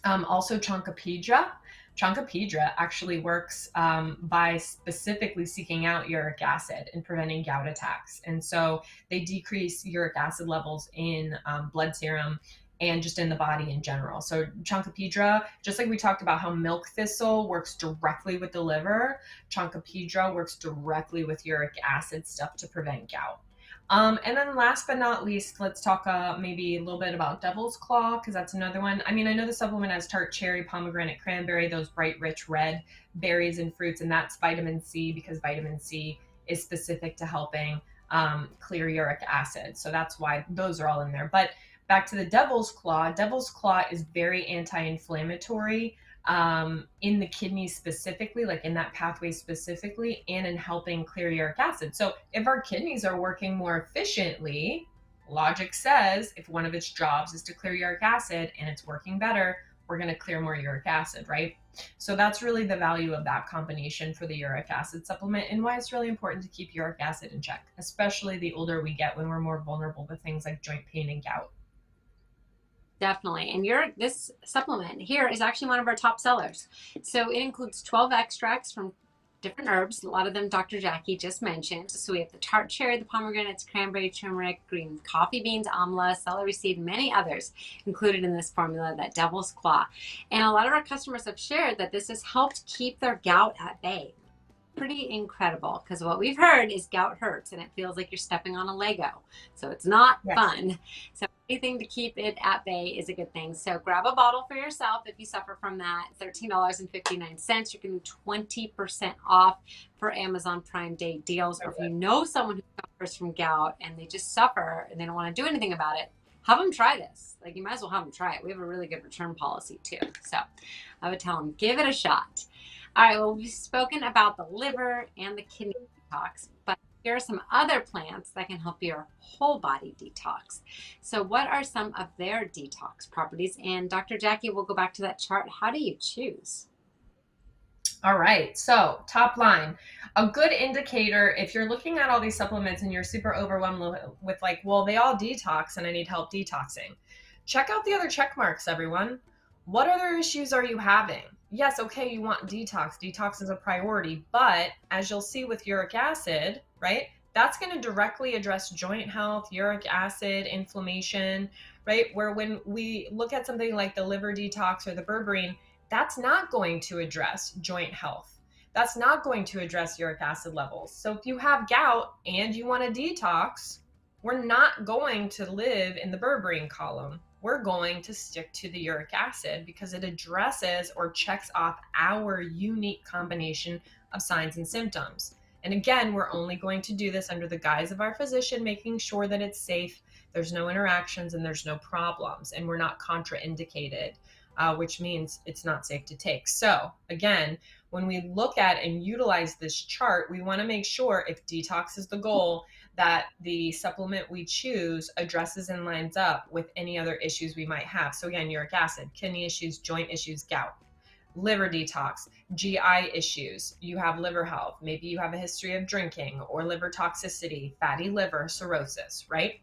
Also Chonkapedra. Chonkapedra actually works by specifically seeking out uric acid and preventing gout attacks. And so they decrease uric acid levels in blood serum and just in the body in general. So Chonkapedra, just like we talked about how milk thistle works directly with the liver, Chonkapedra works directly with uric acid stuff to prevent gout. And then last but not least, let's talk maybe a little bit about devil's claw, because that's another one. I mean, I know the supplement has tart cherry, pomegranate, cranberry, those bright, rich red berries and fruits, and that's vitamin C, because vitamin C is specific to helping clear uric acid. So that's why those are all in there. But back to the devil's claw is very anti-inflammatory in the kidneys specifically, like in that pathway specifically, and in helping clear uric acid. So if our kidneys are working more efficiently, logic says if one of its jobs is to clear uric acid and it's working better, we're going to clear more uric acid, right? So that's really the value of that combination for the uric acid supplement, and why it's really important to keep uric acid in check, especially the older we get, when we're more vulnerable to things like joint pain and gout. Definitely. And this supplement here is actually one of our top sellers. So it includes 12 extracts from different herbs, a lot of them Dr. Jacquie just mentioned. So we have the tart cherry, the pomegranates, cranberry, turmeric, green coffee beans, amla, celery seed, many others included in this formula, that devil's claw. And a lot of our customers have shared that this has helped keep their gout at bay. Pretty incredible, because what we've heard is gout hurts and it feels like you're stepping on a Lego. So it's not fun. So anything to keep it at bay is a good thing. So grab a bottle for yourself if you suffer from that. $13.59. You're getting 20% off for Amazon Prime Day deals. Or if you know someone who suffers from gout and they just suffer and they don't want to do anything about it, have them try this. Like, you might as well have them try it. We have a really good return policy too. So I would tell them, give it a shot. All right, well, we've spoken about the liver and the kidney detox, but here are some other plants that can help your whole body detox. So what are some of their detox properties? And Dr. Jacquie, we'll go back to that chart. How do you choose? All right, so top line, a good indicator if you're looking at all these supplements and you're super overwhelmed with like, well, they all detox and I need help detoxing. Check out the other check marks, everyone. What other issues are you having? Yes, okay, you want detox. Detox is a priority, but as you'll see with uric acid, right? That's going to directly address joint health, uric acid, inflammation, right? Where when we look at something like the liver detox or the berberine, that's not going to address joint health. That's not going to address uric acid levels. So if you have gout and you want to detox, we're not going to live in the berberine column. We're going to stick to the uric acid because it addresses or checks off our unique combination of signs and symptoms. And again, we're only going to do this under the guise of our physician, making sure that it's safe, there's no interactions, and there's no problems, and we're not contraindicated. Which means it's not safe to take. So again, when we look at and utilize this chart, we want to make sure if detox is the goal, that the supplement we choose addresses and lines up with any other issues we might have. So again, uric acid, kidney issues, joint issues, gout, liver detox, GI issues, you have liver health, maybe you have a history of drinking or liver toxicity, fatty liver, cirrhosis, right?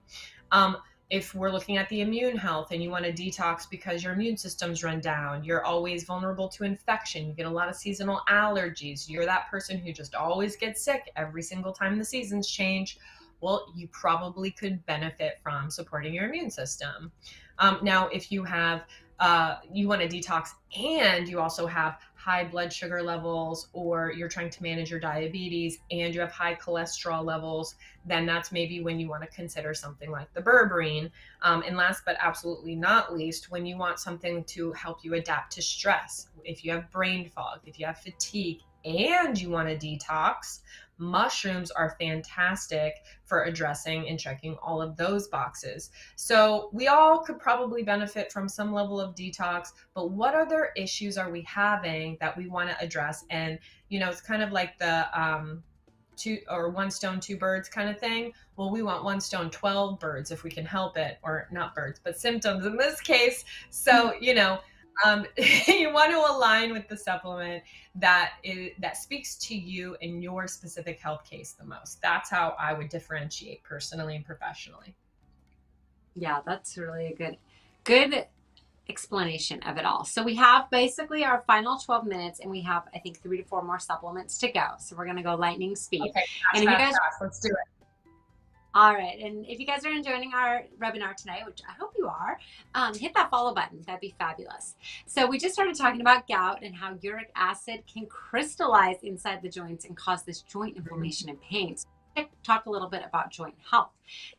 If we're looking at the immune health and you want to detox because your immune system's run down, you're always vulnerable to infection, you get a lot of seasonal allergies, you're that person who just always gets sick every single time the seasons change, well, you probably could benefit from supporting your immune system. Now, if you have you want to detox and you also have high blood sugar levels, or you're trying to manage your diabetes and you have high cholesterol levels, then that's maybe when you want to consider something like the berberine. And last but absolutely not least, when you want something to help you adapt to stress, if you have brain fog, if you have fatigue, and you want to detox, mushrooms are fantastic for addressing and checking all of those boxes. So we all could probably benefit from some level of detox, but what other issues are we having that we want to address? And, you know, it's kind of like the one stone, two birds kind of thing. Well, we want one stone, 12 birds if we can help it, or not birds, but symptoms in this case. So, you know, you want to align with the supplement that speaks to you and your specific health case the most. That's how I would differentiate personally and professionally. Yeah, that's really a good explanation of it all. So we have basically our final 12 minutes, and we have, I think, 3 to 4 more supplements to go. So we're going to go lightning speed. Okay, and if you guys, let's do it. All right. And if you guys are enjoying our webinar tonight, which I hope you are, hit that follow button. That'd be fabulous. So we just started talking about gout and how uric acid can crystallize inside the joints and cause this joint inflammation and pain. So let's talk a little bit about joint health.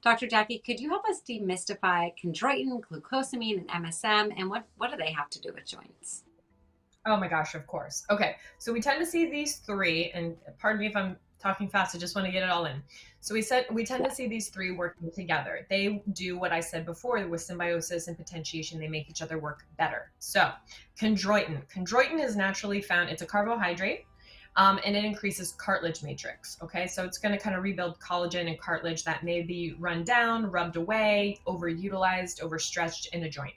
Dr. Jacquie, could you help us demystify chondroitin, glucosamine, and MSM, and what do they have to do with joints? Oh my gosh, of course. Okay, so we tend to see these three, and pardon me if I'm talking fast, I just want to get it all in. So we tend to see these three working together. They do what I said before with symbiosis and potentiation. They make each other work better. So chondroitin is naturally found. It's a carbohydrate, and it increases cartilage matrix. Okay, so it's going to kind of rebuild collagen and cartilage that may be run down, rubbed away, overutilized, overstretched in a joint.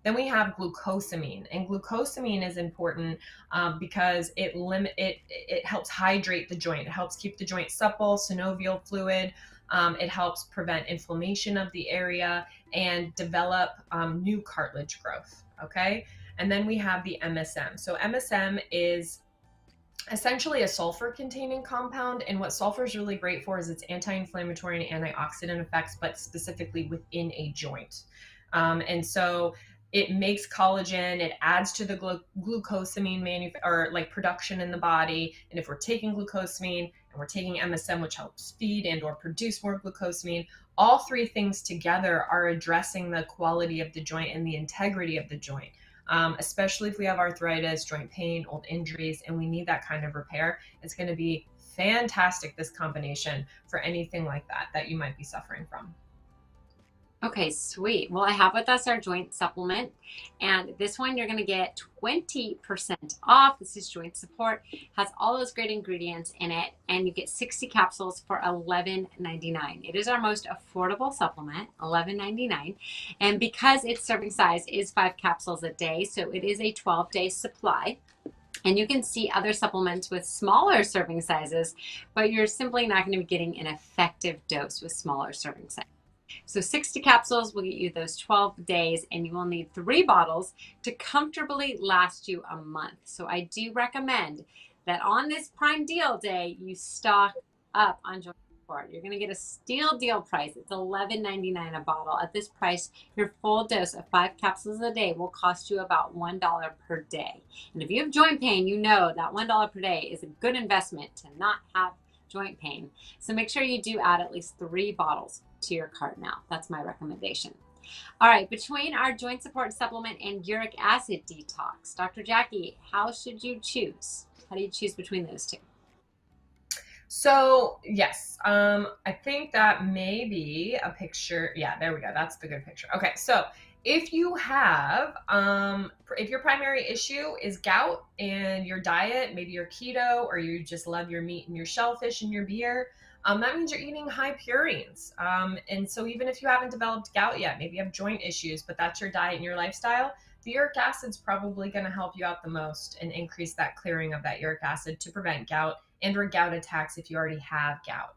Then we have glucosamine, and glucosamine is important because it helps hydrate the joint. It helps keep the joint supple, synovial fluid. It helps prevent inflammation of the area and develop new cartilage growth. Okay, and then we have the MSM. So MSM is essentially a sulfur-containing compound, and what sulfur is really great for is its anti-inflammatory and antioxidant effects, but specifically within a joint. And so it makes collagen, it adds to the glucosamine production in the body. And if we're taking glucosamine and we're taking MSM, which helps feed and or produce more glucosamine, all three things together are addressing the quality of the joint and the integrity of the joint. Especially if we have arthritis, joint pain, old injuries, and we need that kind of repair. It's going to be fantastic, this combination, for anything like that you might be suffering from. Okay, sweet. Well, I have with us our joint supplement, and this one you're going to get 20% off. This is joint support, has all those great ingredients in it, and you get 60 capsules for $11.99. It is our most affordable supplement, $11.99. And because its serving size is 5 capsules a day, so it is a 12-day supply. And you can see other supplements with smaller serving sizes, but you're simply not going to be getting an effective dose with smaller serving sizes. So 60 capsules will get you those 12 days, and you will need 3 bottles to comfortably last you a month. So I do recommend that on this Prime Deal Day, you stock up on joint support. You're going to get a steal deal price. It's $11.99 a bottle. At this price, your full dose of 5 capsules a day will cost you about $1 per day. And if you have joint pain, you know that $1 per day is a good investment to not have joint pain. So make sure you do add at least 3 bottles to your cart now. That's my recommendation. All right, between our joint support supplement and uric acid detox, Dr. Jacquie, how should you choose? How do you choose between those two? So yes, I think that may be a picture. Yeah, there we go. That's the good picture. Okay, so if you have, if your primary issue is gout and your diet, maybe you're keto or you just love your meat and your shellfish and your beer, that means you're eating high purines. And so even if you haven't developed gout yet, maybe you have joint issues, but that's your diet and your lifestyle, the uric acid's probably going to help you out the most and increase that clearing of that uric acid to prevent gout and or gout attacks if you already have gout.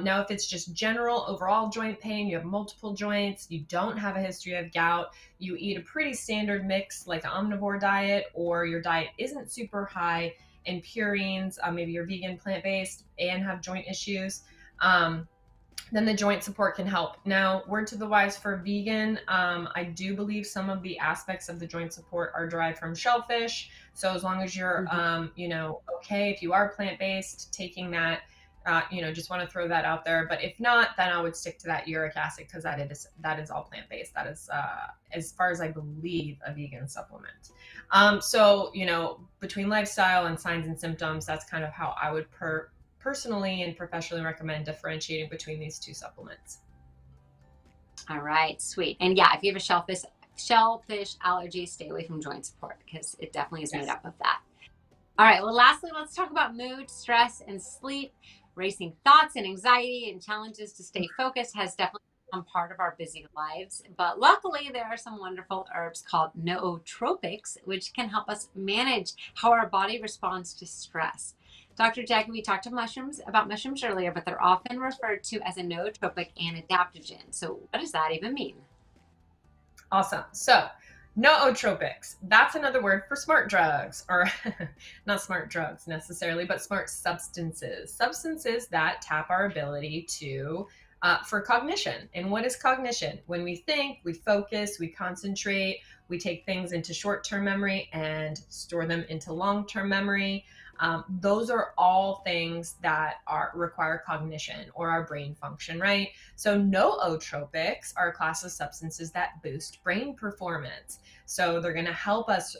Now, if it's just general overall joint pain, you have multiple joints, you don't have a history of gout, you eat a pretty standard mix like an omnivore diet, or your diet isn't super high in purines, maybe you're vegan, plant-based, and have joint issues, then the joint support can help. Now, word to the wise for vegan, I do believe some of the aspects of the joint support are derived from shellfish. So as long as you're, okay, if you are plant-based, taking that, just want to throw that out there. But if not, then I would stick to that uric acid because that is all plant-based. That is, as far as I believe, a vegan supplement. So, between lifestyle and signs and symptoms, that's kind of how I would personally and professionally recommend differentiating between these two supplements. All right, sweet. And yeah, if you have a shellfish allergy, stay away from joint support because it definitely is made up of that. All right, well, lastly, let's talk about mood, stress, and sleep. Racing thoughts and anxiety and challenges to stay focused has definitely become part of our busy lives. But luckily, there are some wonderful herbs called nootropics, which can help us manage how our body responds to stress. Dr. Jacquie, we talked about mushrooms earlier, but they're often referred to as a nootropic and adaptogen. So what does that even mean? Awesome. So nootropics, that's another word for smart drugs, or not smart drugs necessarily, but smart substances. Substances that tap our ability for cognition. And what is cognition? When we think, we focus, we concentrate, we take things into short-term memory and store them into long-term memory. Those are all things that require cognition or our brain function, right? So nootropics are a class of substances that boost brain performance. So they're going to help us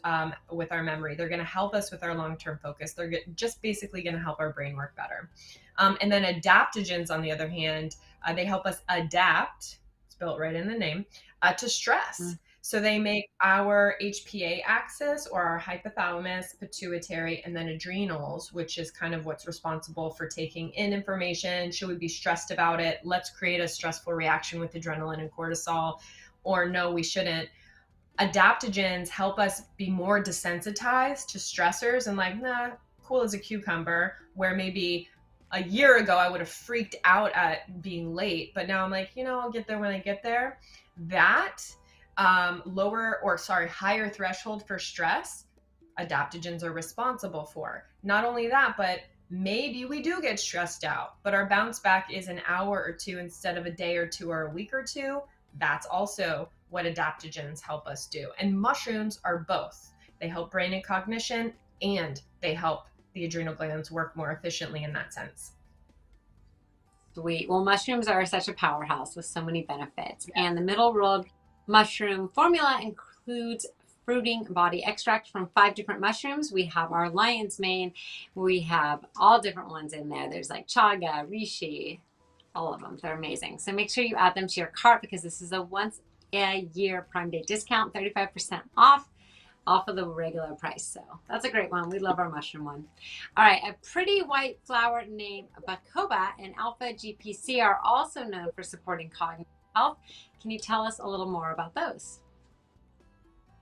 with our memory. They're going to help us with our long-term focus. They're just basically going to help our brain work better. And then adaptogens, on the other hand, they help us adapt, spelled right in the name, to stress. So they make our HPA axis, or our hypothalamus, pituitary, and then adrenals, which is kind of what's responsible for taking in information. Should we be stressed about it? Let's create a stressful reaction with adrenaline and cortisol. Or no, we shouldn't. Adaptogens help us be more desensitized to stressors and like, nah, cool as a cucumber, where maybe a year ago I would have freaked out at being late, but now I'm like, I'll get there when I get there. That higher threshold for stress, adaptogens are responsible for. Not only that, but maybe we do get stressed out, but our bounce back is an hour or two instead of a day or two or a week or two. That's also what adaptogens help us do. And mushrooms are both. They help brain and cognition, and they help the adrenal glands work more efficiently in that sense. Sweet. Well, mushrooms are such a powerhouse with so many benefits. And the Middle Road mushroom formula includes fruiting body extract from 5 different mushrooms. We have our lion's mane. We have all different ones in there. There's like chaga, reishi, All of them. They're amazing. So make sure you add them to your cart because this is a once a year Prime Day discount, 35% off of the regular price. So that's a great one. We love our mushroom one. All right. A pretty white flower named Bacopa and Alpha GPC are also known for supporting cognitive health. Can you tell us a little more about those?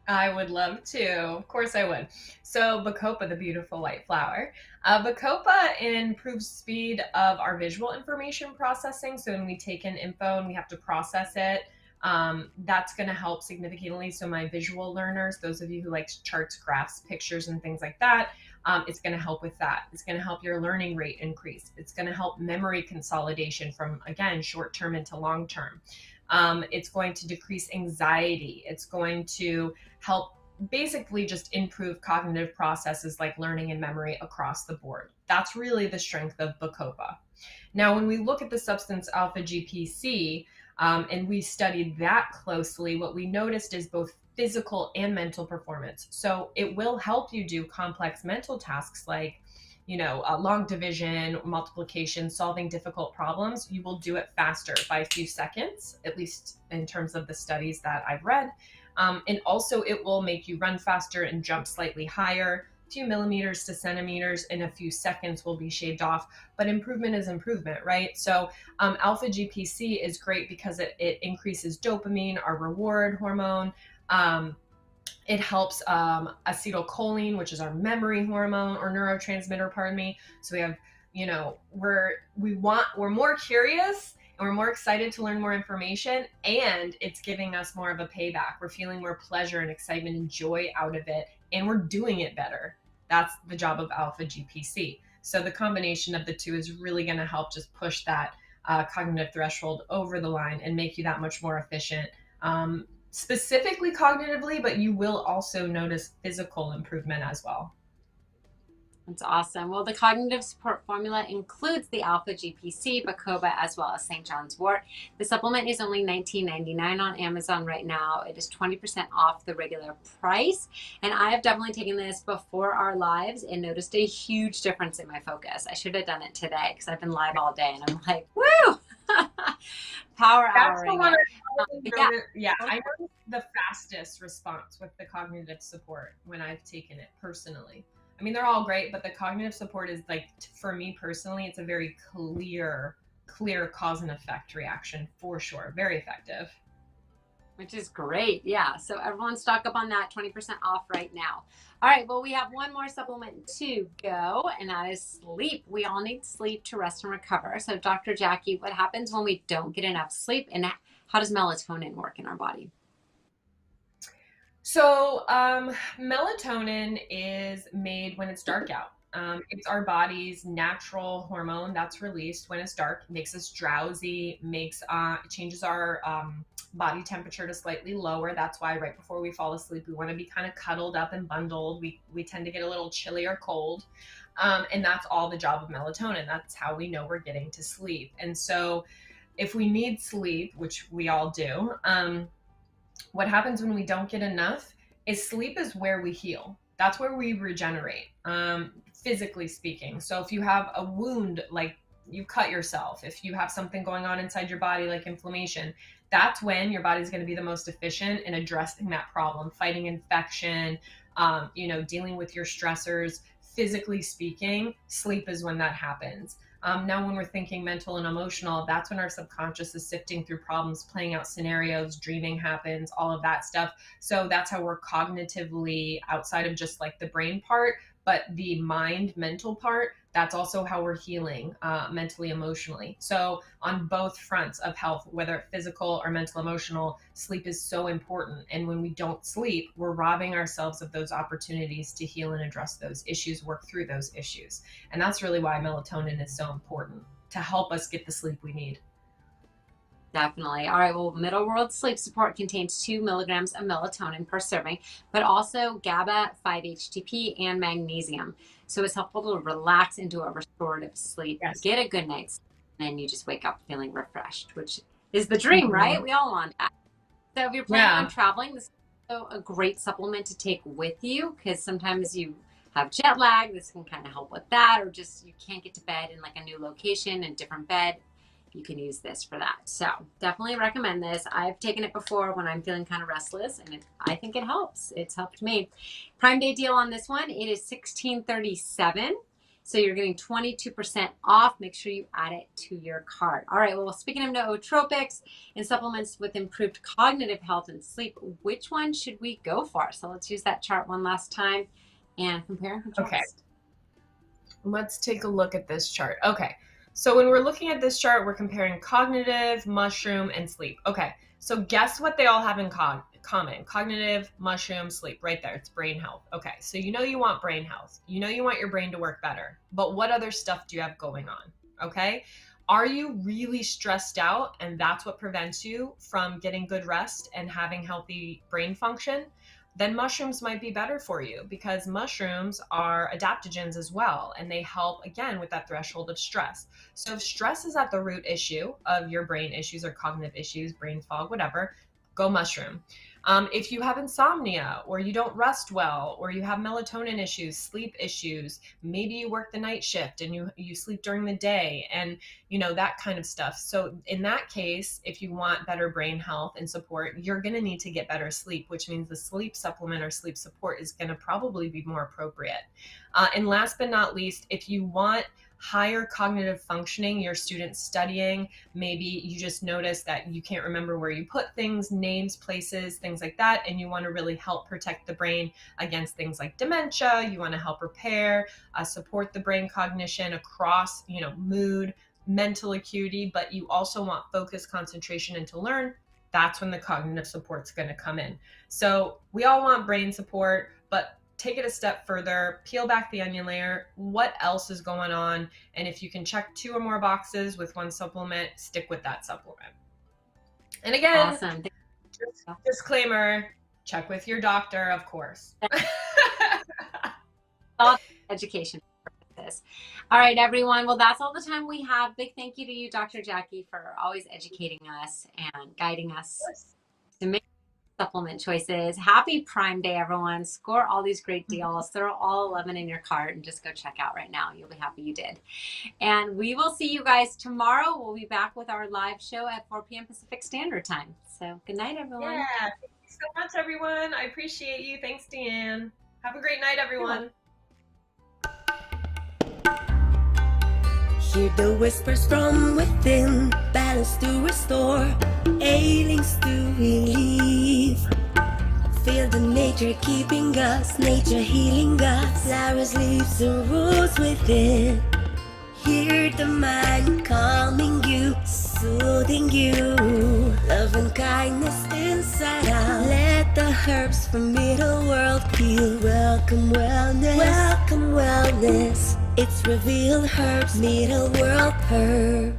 I would love to. Of course I would. So Bacopa, the beautiful white flower. Bacopa improves speed of our visual information processing. So when we take in info and we have to process it, that's going to help significantly. So my visual learners, those of you who like charts, graphs, pictures, and things like that, it's going to help with that. It's going to help your learning rate increase. It's going to help memory consolidation from, again, short term into long term. It's going to decrease anxiety. It's going to help basically just improve cognitive processes like learning and memory across the board. That's really the strength of Bacopa. Now, when we look at the substance alpha GPC, and we studied that closely, what we noticed is both physical and mental performance. So it will help you do complex mental tasks like long division, multiplication, solving difficult problems. You will do it faster by a few seconds, at least in terms of the studies that I've read. And also it will make you run faster and jump slightly higher. A few millimeters to centimeters in a few seconds will be shaved off, but improvement is improvement, right? So alpha GPC is great because it increases dopamine, our reward hormone. It helps acetylcholine, which is our memory hormone or neurotransmitter, pardon me. So we have, we're more curious and we're more excited to learn more information, and it's giving us more of a payback. We're feeling more pleasure and excitement and joy out of it, and we're doing it better. That's the job of alpha GPC. So the combination of the two is really going to help just push that cognitive threshold over the line and make you that much more efficient. Specifically cognitively, but you will also notice physical improvement as well. That's awesome. Well, the cognitive support formula includes the alpha GPC, Bacopa, as well as St. John's wort. The supplement is only $19.99 on Amazon right now. It is 20% off the regular price. And I have definitely taken this before our lives and noticed a huge difference in my focus. I should have done it today because I've been live all day and I'm like, woo! Power houring it. I noticed the fastest response with the cognitive support when I've taken it personally. I mean, they're all great, but the cognitive support is like, for me personally, it's a very clear cause and effect reaction for sure. Very effective. Which is great. Yeah. So everyone stock up on that, 20% off right now. All right. Well, we have one more supplement to go, and that is sleep. We all need sleep to rest and recover. So Dr. Jacquie, what happens when we don't get enough sleep, and how does melatonin work in our body? So melatonin is made when it's dark out. It's our body's natural hormone that's released when it's dark. It makes us drowsy, changes our body temperature to slightly lower. That's why right before we fall asleep, we want to be kind of cuddled up and bundled. We tend to get a little chilly or cold. And that's all the job of melatonin. That's how we know we're getting to sleep. And so if we need sleep, which we all do, what happens when we don't get enough is sleep is where we heal. That's where we regenerate, physically speaking. So if you have a wound, like you cut yourself, if you have something going on inside your body, like inflammation, that's when your body's going to be the most efficient in addressing that problem, fighting infection, dealing with your stressors. Physically speaking, sleep is when that happens. Now, when we're thinking mental and emotional, that's when our subconscious is sifting through problems, playing out scenarios, dreaming happens, all of that stuff. So that's how we're cognitively outside of just like the brain part, but the mind, mental part, that's also how we're healing mentally, emotionally. So on both fronts of health, whether physical or mental, emotional, sleep is so important. And when we don't sleep, we're robbing ourselves of those opportunities to heal and address those issues, work through those issues. And that's really why melatonin is so important, to help us get the sleep we need. Definitely. All right. Well, Middle World Sleep Support contains 2 milligrams of melatonin per serving, but also GABA, 5-HTP, and magnesium. So it's helpful to relax into a restorative sleep, Yes. Get a good night's sleep, and then you just wake up feeling refreshed, which is the dream, right? We all want that. So if you're planning on traveling, this is also a great supplement to take with you, because sometimes you have jet lag. This can kind of help with that, or just you can't get to bed in like a new location, a different bed. you can use this for that. So definitely recommend this. I've taken it before when I'm feeling kind of restless, and I think it helps. It's helped me. Prime Day deal on this one, it is $16.37. So you're getting 22% off. Make sure you add it to your cart. All right, well, speaking of nootropics and supplements with improved cognitive health and sleep, which one should we go for? So let's use that chart one last time and compare and contrast. Okay. Let's take a look at this chart. Okay, so when we're looking at this chart, we're comparing cognitive, mushroom, and sleep. Okay, so guess what they all have in common? Cognitive, mushroom, sleep, right there. It's brain health. Okay, so you know you want brain health. You know you want your brain to work better. But what other stuff do you have going on? Okay, are you really stressed out and that's what prevents you from getting good rest and having healthy brain function? Then mushrooms might be better for you, because mushrooms are adaptogens as well, and they help, again, with that threshold of stress. So if stress is at the root issue of your brain issues or cognitive issues, brain fog, whatever, go mushroom. If you have insomnia, or you don't rest well, or you have melatonin issues, sleep issues, maybe you work the night shift and you sleep during the day, and that kind of stuff. So in that case, if you want better brain health and support, you're going to need to get better sleep, which means the sleep supplement or sleep support is going to probably be more appropriate. And last but not least, if you want higher cognitive functioning, your students studying, maybe you just notice that you can't remember where you put things, names, places, things like that, and you want to really help protect the brain against things like dementia. You want to help repair, support the brain cognition across, mood, mental acuity, but you also want focus, concentration, and to learn. That's when the cognitive support's going to come in. So we all want brain support, but take it a step further, peel back the onion layer. What else is going on? And if you can check 2 or more boxes with one supplement, stick with that supplement. And again, awesome. Disclaimer, check with your doctor, of course. Education purposes. All right, everyone. Well, that's all the time we have. Big thank you to you, Dr. Jacquie, for always educating us and guiding us to make supplement choices. Happy Prime Day, everyone. Score all these great deals. Throw all 11 in your cart and just go check out right now. You'll be happy you did. And we will see you guys tomorrow. We'll be back with our live show at 4 p.m. Pacific Standard Time. So good night, everyone. Yeah, thank you so much, everyone. I appreciate you. Thanks, Deanne. Have a great night, everyone. Hear the whispers from within, balance to restore, ailings to relieve. Feel the nature keeping us, nature healing us, flowers, leaves, and roots within. Hear the mind calming you, soothing you, love and kindness inside out. Let the herbs from middle world heal. Welcome wellness, welcome wellness. It's revealed herbs, middle world herb.